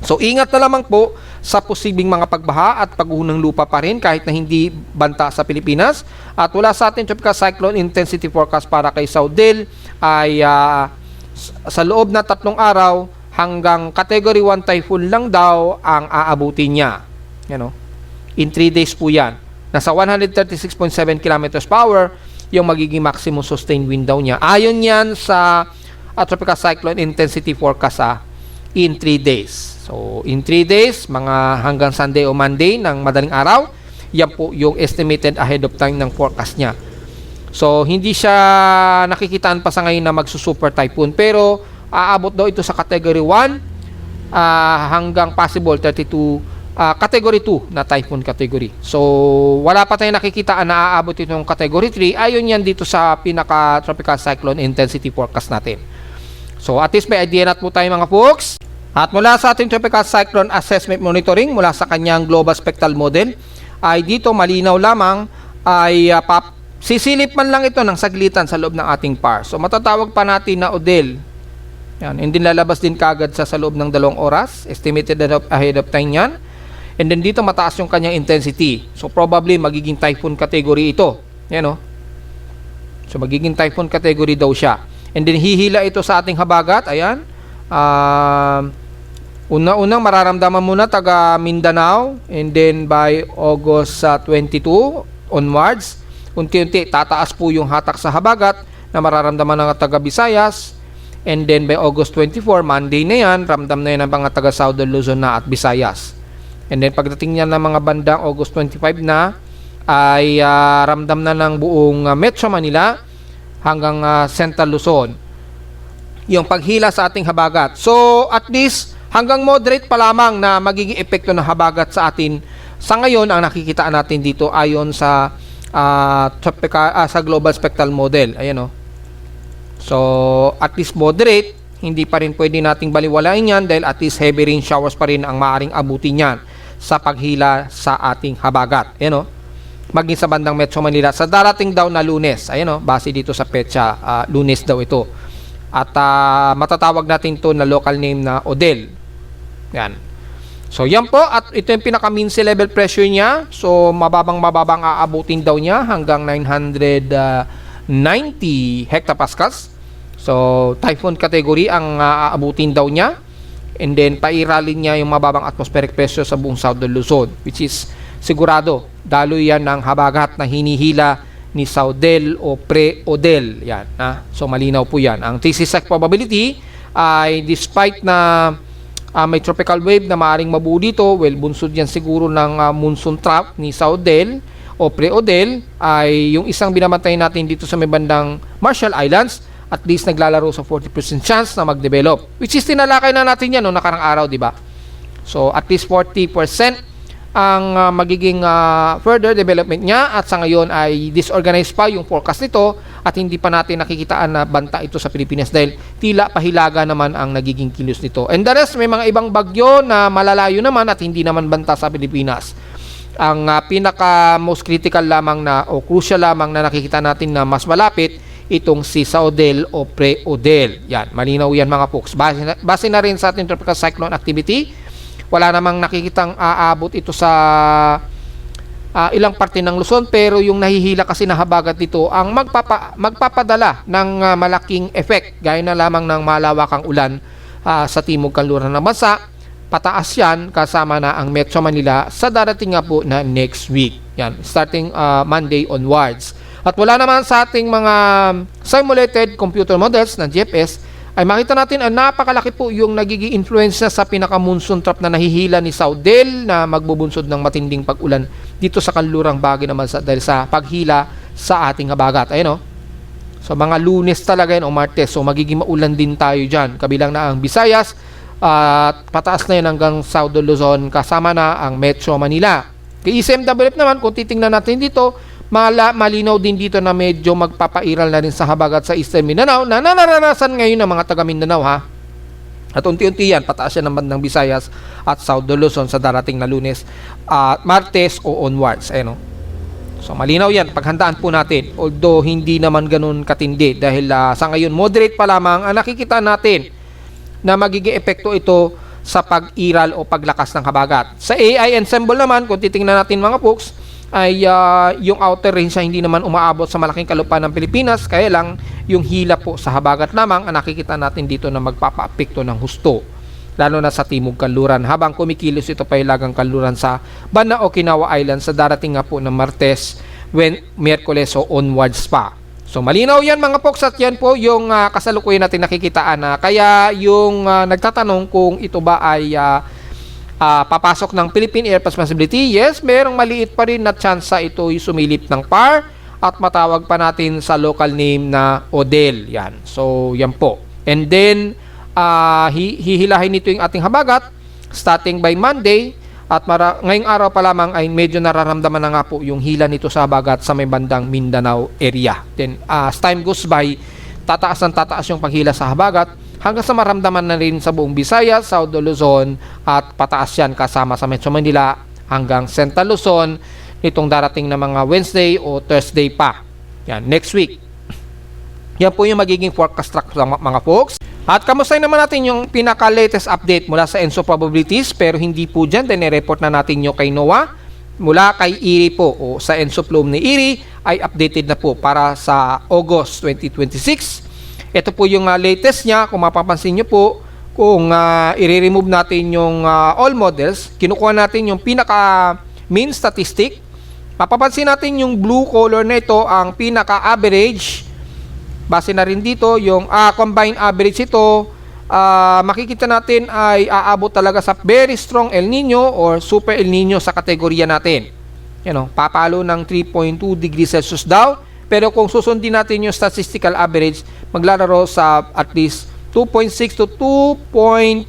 So, ingat na lamang po sa posibleng mga pagbaha at pagguho ng lupa pa rin kahit na hindi banta sa Pilipinas. At wala sa ating tropical cyclone intensity forecast para kay Saudel ay sa loob na 3 araw hanggang category 1 typhoon lang daw ang aabutin niya. Yan o. In 3 days po yan. Nasa 136.7 kilometers per hour yung magiging maximum sustained wind daw niya. Ayon yan sa tropical cyclone intensity forecast in 3 days. So, in 3 days, mga hanggang Sunday o Monday ng madaling araw, yan po yung estimated ahead of time ng forecast niya. So, hindi siya nakikitaan pa sa ngayon na magsusuper typhoon. Pero, aabot daw ito sa category 1 hanggang possible 32 category 2 na typhoon category. So, wala pa tayong nakikitaan na aabot itong category 3. Ayon yan dito sa pinaka-tropical cyclone intensity forecast natin. So, at least may idea na po tayo mga folks. At mula sa ating Tropical Cyclone Assessment Monitoring, mula sa kanyang Global Spectral Model, ay dito malinaw lamang ay sisilip man lang ito ng saglitan sa loob ng ating PAR. So matatawag pa natin na Odell. Yan, hindi lalabas din kagad sa loob ng 2 oras. Estimated ahead of time yan. And then dito mataas yung kanyang intensity. So probably magiging typhoon category ito. Yan o. So magiging typhoon category daw siya. And then hihila ito sa ating habagat. Ayan. Una-unang mararamdaman muna taga Mindanao, and then by August 22 onwards, unti-unti tataas po yung hatak sa habagat na mararamdaman ng taga Visayas, and then by August 24, Monday na yan, ramdam na yan ang mga taga Southern Luzon na at Visayas. And then pagdating niyan ng mga bandang August 25 na, ay ramdam na ng buong Metro Manila hanggang Central Luzon yung paghila sa ating habagat. So at least hanggang moderate pa lamang na magiging epekto ng habagat sa atin sa ngayon ang nakikitaan natin dito ayon sa sa Global Spectral Model. Ayan o. So at least moderate hindi pa rin pwede nating baliwalain yan dahil at least heavy rain showers pa rin ang maaaring abutin yan sa paghila sa ating habagat. Ayan o, maging sa bandang Metro Manila sa darating daw na Lunes. Ayan o, base dito sa petsa, Lunes daw ito. At matatawag natin to na local name na Odell. Yan. So yan po, at ito yung pinaka mean sea level pressure niya. So mababang aabutin daw niya hanggang 990 hectopascals. So typhoon category ang aabutin daw niya. And then pairalin niya yung mababang atmospheric pressure sa buong Southern Luzon, which is sigurado daloy yan ng habagat na hinihila ni Saudel o pre-Odell. Yan, so malinaw po yan. Ang 3C probability ay despite na may tropical wave na maaaring mabuo dito, well, bunsod yan siguro ng monsoon trap ni Saudel o pre-Odell, ay yung isang binamatay natin dito sa may bandang Marshall Islands, at least naglalaro sa 40% chance na mag-develop. Which is tinalakay na natin yan noong nakarang araw, di ba? So, at least 40% ang magiging further development niya, at sa ngayon ay disorganized pa yung forecast nito at hindi pa natin nakikitaan na banta ito sa Pilipinas dahil tila pahilaga naman ang nagiging kilos nito. And the rest, may mga ibang bagyo na malalayo naman at hindi naman banta sa Pilipinas. Ang pinaka most critical lamang na o crucial lamang na nakikita natin na mas malapit, itong si Saudel o pre-Odell. Yan, malinaw yan mga folks. Base na rin sa ating tropical cyclone activity, wala namang nakikitang aabot ito sa ilang parte ng Luzon, pero yung nahihila kasi na habagat dito ang magpapadala ng malaking effect, gaya na lamang ng malawakang ulan sa timog kanluran ng bansa. Pataas yan kasama na ang Metro Manila sa darating nga po na next week. Yan, starting Monday onwards. At wala naman sa ating mga simulated computer models ng GFS ay makita natin ang napakalaki po yung nagiging influence sa pinaka-monsoon trap na nahihila ni Saudel na magbubunsod ng matinding pag-ulan dito sa kanlurang bagay naman dahil sa paghila sa ating habagat. Ayun o. So mga Lunes talaga yan o Martes. So magiging maulan din tayo dyan. Kabilang na ang Visayas at pataas na yan hanggang Southern Luzon kasama na ang Metro Manila. Kay ECMWF naman, kung titingnan natin dito, malinaw din dito na medyo magpapairal na rin sa habagat sa Eastern Mindanao na naranasan ngayon ng mga taga Mindanao ha. At unti-unti yan, pataas yan ng bandang Visayas at Southern Luzon sa darating na Lunes at Martes o onwards. Ayan o. So malinaw yan, paghandaan po natin. Although hindi naman ganun katindi dahil sa ngayon moderate pa lamang ang nakikita natin na magiging epekto ito sa pag-iral o paglakas ng habagat. Sa AI ensemble naman, kung titingnan natin mga folks, ay yung outer range ay hindi naman umaabot sa malaking kalupaan ng Pilipinas, kaya lang yung hila po sa habagat lamang ang nakikita natin dito na magpapaapekto ng husto, lalo na sa timog kanluran habang kumikilos ito pa hilagang kanluran sa Banda Okinawa Island sa darating nga po ng Martes, Miyerkules o onwards pa. So malinaw yan mga folks, at yan po yung kasalukuyan natin nakikitaan kaya yung nagtatanong kung ito ba ay papasok ng Philippine Air Possibility, yes, merong maliit pa rin na tsansa ito sumilip ng PAR at matawag pa natin sa local name na Odell. Yan. So, yan po. And then, hihilahin nito yung ating habagat starting by Monday at ngayong araw pa lamang ay medyo nararamdaman na nga po yung hila nito sa habagat sa may bandang Mindanao area. Then, as time goes by, tataas yung paghila sa habagat hanggang sa maramdaman na rin sa buong Visayas, Southern Luzon at pataas yan kasama sa Metro Manila hanggang Central Luzon nitong darating na mga Wednesday o Thursday pa. Yan, next week. Yan po yung magiging forecast track mga folks. At kamusta naman natin yung pinaka-latest update mula sa ENSO probabilities, pero hindi po dyan, report na natin nyo kay NOAA. Mula kay Erie po o sa ENSO plume ni Erie ay updated na po para sa August 2026. Ito po yung latest niya. Kung mapapansin nyo po, kung i-remove natin yung all models, kinukuha natin yung pinaka mean statistic. Mapapansin natin yung blue color na ito, ang pinaka average. Base na rin dito, yung combined average ito, makikita natin ay aabot talaga sa very strong El Nino or super El Nino sa kategorya natin. Yan o, papalo ng 3.2 degrees Celsius daw. Pero kung susundin natin yung statistical average, maglalaro sa at least 2.6 to 2.8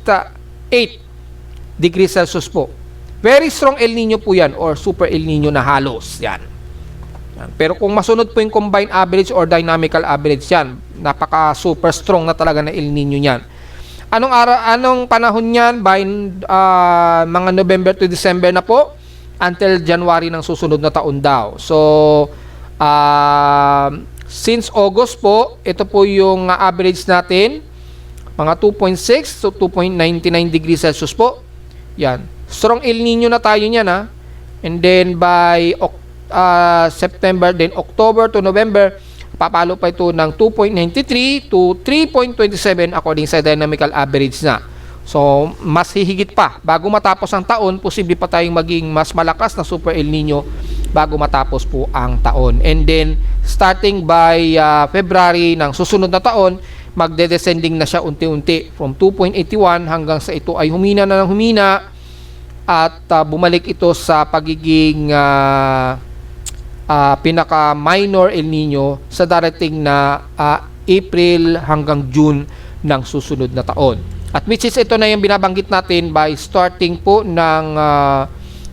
degrees Celsius po. Very strong El Nino po yan or super El Nino na halos. Yan. Pero kung masunod po yung combined average or dynamical average yan, napaka super strong na talaga na El Nino yan. Anong panahon yan? By mga November to December na po until January ng susunod na taon daw. So, since August po, ito po yung average natin, mga 2.6 to 2.99 degrees Celsius po. Yan. Strong El Nino na tayo niyan, ha. And then by September, then October to November, papalo pa ito ng 2.93 to 3.27 according sa dynamical average na. So, mas hihigit pa. Bago matapos ang taon, posible pa tayong maging mas malakas na Super El Nino bago matapos po ang taon. And then, starting by February ng susunod na taon, magde-descending na siya unti-unti from 2.81 hanggang sa ito ay humina na ng humina at bumalik ito sa pagiging pinaka-minor El Nino sa darating na April hanggang June ng susunod na taon. At which is ito na yung binabanggit natin by starting po ng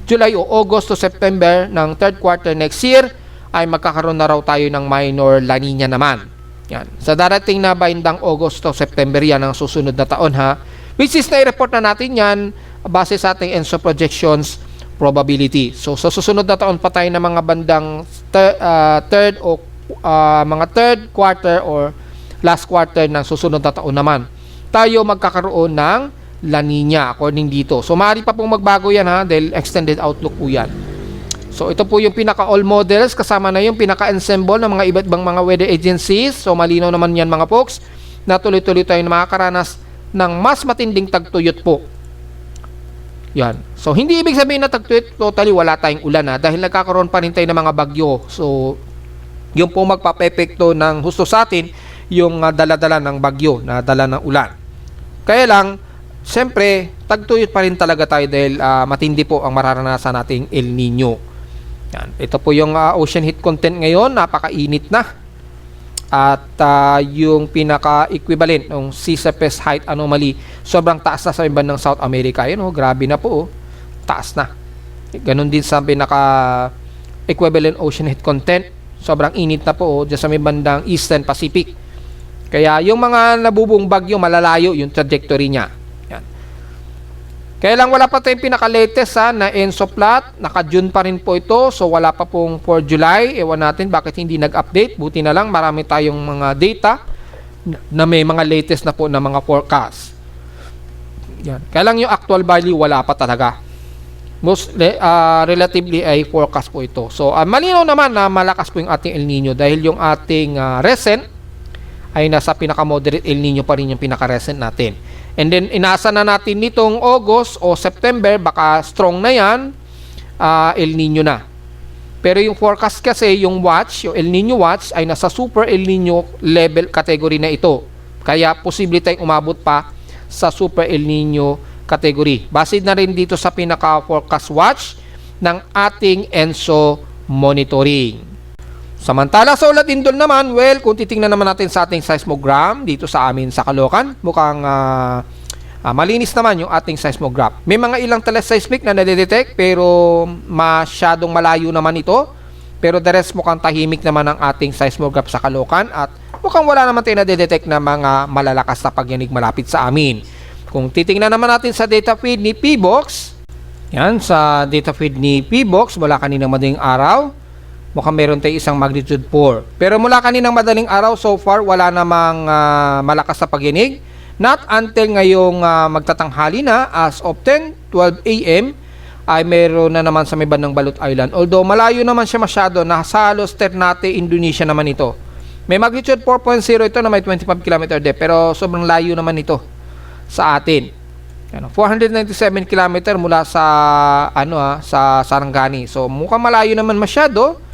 July o August to September ng third quarter next year ay magkakaroon na raw tayo ng minor La Nina naman. Yan. Sa darating na bandang August to September yan ang susunod na taon, ha. Which is na-report na natin yan base sa ating ENSO projections probability. So, sa susunod na taon pa tayo na mga bandang third quarter or last quarter ng susunod na taon naman, tayo magkakaroon ng La Nina according dito. So, maaari pa pong magbago yan, ha, dahil extended outlook po yan. So, ito po yung pinaka-all models, kasama na yung pinaka-ensemble ng mga iba't ibang mga weather agencies. So, malinaw naman yan mga folks, na tuloy-tuloy tayo na makakaranas ng mas matinding tagtuyot po. Yan. So, hindi ibig sabihin na tagtuyot totally wala tayong ulan, ha, dahil nagkakaroon pa rin tayo ng mga bagyo. So, yung po magpapepekto ng husto sa atin, yung dala-dala ng bagyo na dala ng ulan. Kaya lang, siyempre, tagtuyot pa rin talaga tayo dahil matindi po ang mararanasan nating El Nino. Yan. Ito po yung ocean heat content ngayon, napakainit na. At yung pinaka-equivalent ng sea surface height anomaly, sobrang taas na sa ibang ng South America. Yun, grabe na po, taas na. Ganon din sa pinaka-equivalent ocean heat content, sobrang init na po dyan sa may bandang Eastern Pacific. Kaya yung mga nabubong bagyo, malalayo yung trajectory niya. Yan. Kaya lang wala pa tayong pinaka-latest na ENSO plot. Naka-June pa rin po ito. So wala pa pong for July. Ewan natin bakit hindi nag-update. Buti na lang marami tayong mga data na may mga latest na po na mga forecast. Yan. Kaya lang yung actual value wala pa talaga. Most relatively ay forecast po ito. So malinaw naman na malakas po yung ating El Nino dahil yung ating recent ay nasa pinaka-moderate El Nino pa rin yung pinaka-recent natin. And then, inasa na natin nitong August o September, baka strong na yan, El Nino na. Pero yung forecast kasi, yung watch, yung El Nino watch, ay nasa Super El Nino level category na ito. Kaya, posible tayong umabot pa sa Super El Nino category. Base na rin dito sa pinaka-forecast watch ng ating ENSO monitoring. Samantala sa Ulat Indol naman, well, kung titingnan naman natin sa ating seismogram dito sa amin sa Caloocan, mukhang malinis naman yung ating seismograph. May mga ilang teleseismic na nadedetect pero masyadong malayo naman ito. Pero the rest mukhang tahimik naman ang ating seismograph sa Caloocan at mukhang wala naman tayo nadedetect na mga malalakas na pagyanig malapit sa amin. Kung titingnan naman natin sa data feed ni PBOX, yan, sa data feed ni PBOX, mula kaninang madaling araw, mukhang meron tayo isang magnitude 4. Pero mula kaninang madaling araw, so far, wala namang malakas na pagyanig. Not until ngayong magtatanghali na, as of 10:12 a.m., ay meron na naman sa may bandang Balut Island. Although malayo naman siya masyado, nasa halos Ternate, Indonesia naman ito. May magnitude 4.0 ito na may 25 km depth, pero sobrang layo naman ito sa atin. 497 km mula sa sa Sarangani. So mukhang malayo naman masyado,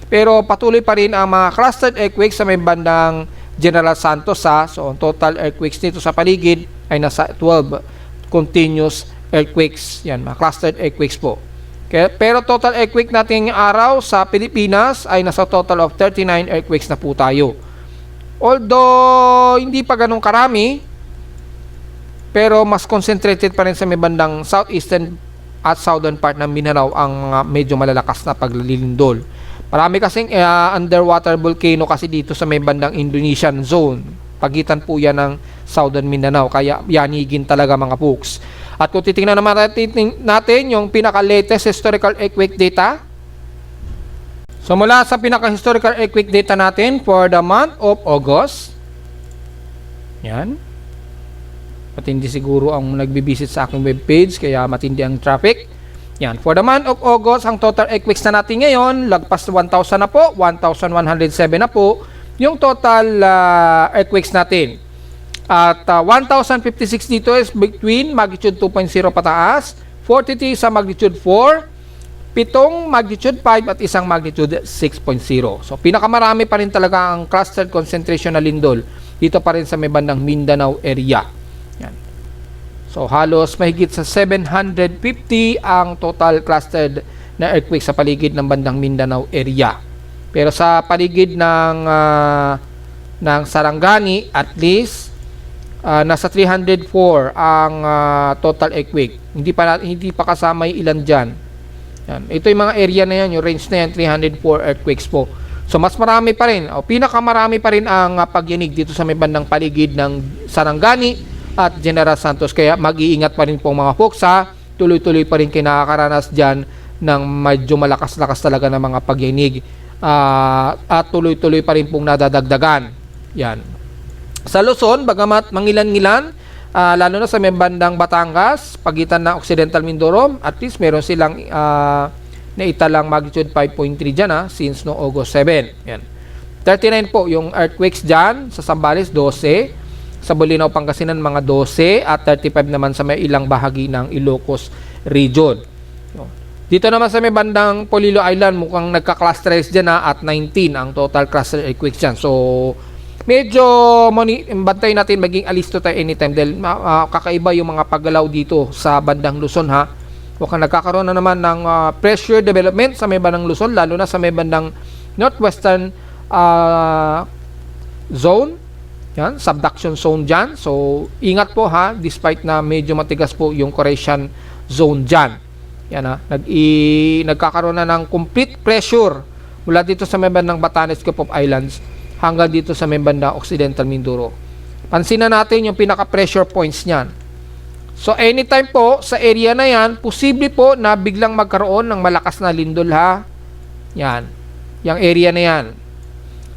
pero patuloy pa rin ang mga clustered earthquakes sa may bandang General Santos. So ang total earthquakes nito sa paligid ay nasa 12 continuous earthquakes. Yan, mga clustered earthquakes po. Okay? Pero total earthquake natin ngayong araw sa Pilipinas ay nasa total of 39 earthquakes na po tayo. Although hindi pa ganun karami, pero mas concentrated pa rin sa may bandang southeastern at southern part ng Mindanao ang mga medyo malalakas na paglalilindol. Marami kasing underwater volcano kasi dito sa may bandang Indonesian zone. Pagitan po yan ng Southern Mindanao. Kaya yanigin talaga mga folks. At kung titingnan naman natin yung pinaka-latest historical earthquake data. So mula sa pinaka-historical earthquake data natin for the month of August. Yan. Matindi siguro ang nagbibisit sa aking webpage kaya matindi ang traffic. Yan. For the month of August, ang total earthquakes na natin ngayon, lagpas 1,000 na po, 1,107 na po yung total earthquakes natin. At 1,056 dito is between magnitude 2.0 pataas, 43 sa magnitude 4, 7 magnitude 5 at isang magnitude 6.0. So pinakamarami pa rin talaga ang clustered concentration na lindol dito pa rin sa may bandang Mindanao area. Yan. So halos mahigit sa 750 ang total clustered na earthquake sa paligid ng bandang Mindanao area. Pero sa paligid ng Sarangani, at least nasa 304 ang total earthquake. Hindi pa kasama yung ilan diyan. Yan. Ito yung mga area na yan, yung range na yan, 304 earthquakes po. So mas marami pa rin, pinakamarami pa rin ang pagyanig dito sa may bandang paligid ng Sarangani at General Santos. Kaya mag-iingat pa rin po mga folks ha. Tuloy-tuloy pa rin kayo nakakaranas dyan ng medyo malakas-lakas talaga ng mga pagyanig. At tuloy-tuloy pa rin pong nadadagdagan. Yan. Sa Luzon, bagamat mangilan-ngilan, lalo na sa may bandang Batangas, pagitan ng Occidental Mindoro, at least meron silang naitalang magnitude 5.3 dyan since no August 7. Yan. 39 po yung earthquakes dyan, sa Zambales 12, sa Bolinao, Pangasinan mga 12, at 35 naman sa may ilang bahagi ng Ilocos region. Dito naman sa may bandang Polillo Island, mukhang nagka-clusterize dyan at 19 ang total cluster earthquakes dyan. So, medyo bantay natin, maging alisto tayo anytime dahil kakaiba yung mga paggalaw dito sa bandang Luzon ha. Mukhang nagkakaroon na naman ng pressure development sa may bandang Luzon, lalo na sa may bandang northwestern zone. Yan, subduction zone dyan. So, ingat po ha, despite na medyo matigas po yung correction zone dyan. Yan ha, nagkakaroon na ng complete pressure mula dito sa may bandang Batanes, Cook Islands hanggang dito sa may bandang Occidental Mindoro. Pansin na natin yung pinaka-pressure points niyan. So anytime po sa area na yan, posible po na biglang magkaroon ng malakas na lindol ha. Yan. Yung area na yan.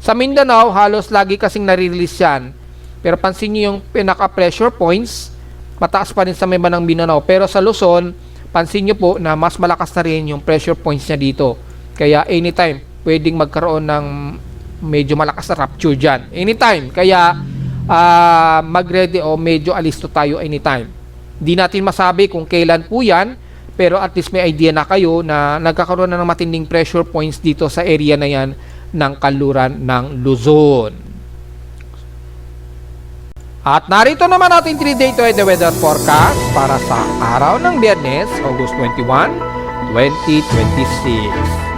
Sa Mindanao, halos lagi kasing nare-release yan. Pero pansin nyo yung pinaka-pressure points, mataas pa rin sa may bandang Mindanao. Pero sa Luzon, pansin nyo po na mas malakas na rin yung pressure points niya dito. Kaya anytime, pwedeng magkaroon ng medyo malakas na rupture dyan. Anytime. Kaya mag-ready o medyo alisto tayo anytime. Hindi natin masabi kung kailan po yan, pero at least may idea na kayo na nagkakaroon na ng matinding pressure points dito sa area na yan ng kanluran ng Luzon. At narito naman ating 3-day weather forecast para sa araw ng Biyernes, August 21, 2026.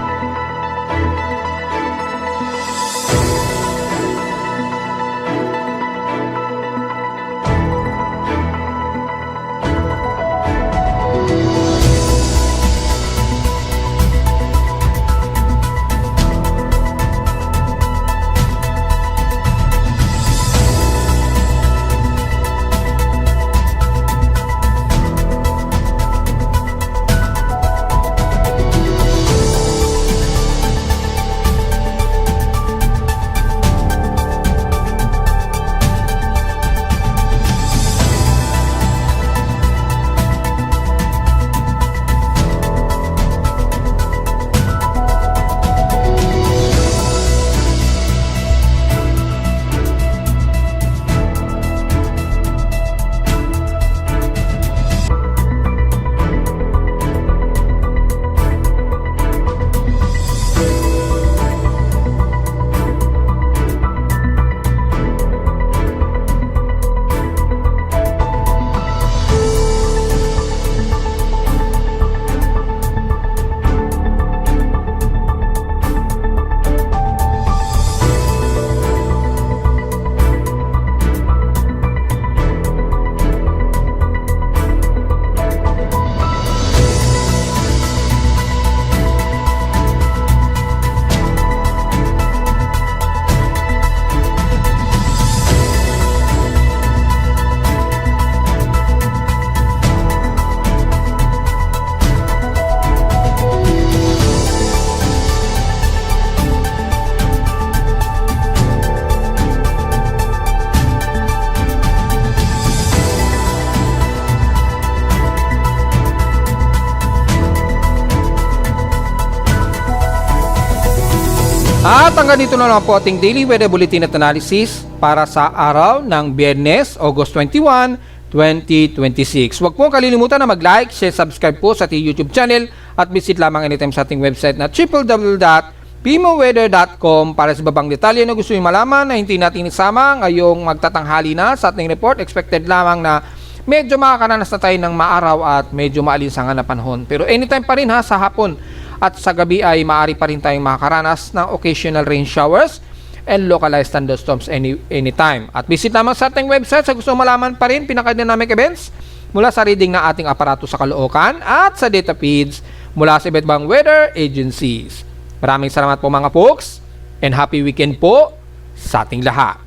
At hanggang dito na lang po ating daily weather bulletin at analysis para sa araw ng Biyernes, August 21, 2026. Huwag po kalilimutan na mag-like, share, subscribe po sa ating YouTube channel at visit lamang anytime sa ating website na www.pimoweather.com para sa babang detalye na gusto nyo malaman na hindi natin isama ngayong magtatanghali na sa ating report. Expected lamang na medyo makakaranas na tayo ng maaraw at medyo maalinsangan na panahon. Pero anytime pa rin ha, sa hapon at sa gabi ay maaari pa rin tayong makakaranas ng occasional rain showers and localized thunderstorms anytime. At visit naman sa ating website sa gusto malaman pa rin pinaka-dynamic events mula sa reading ng ating aparato sa Caloocan at sa data feeds mula sa iba't ibang weather agencies. Maraming salamat po mga folks and happy weekend po sa ating lahat.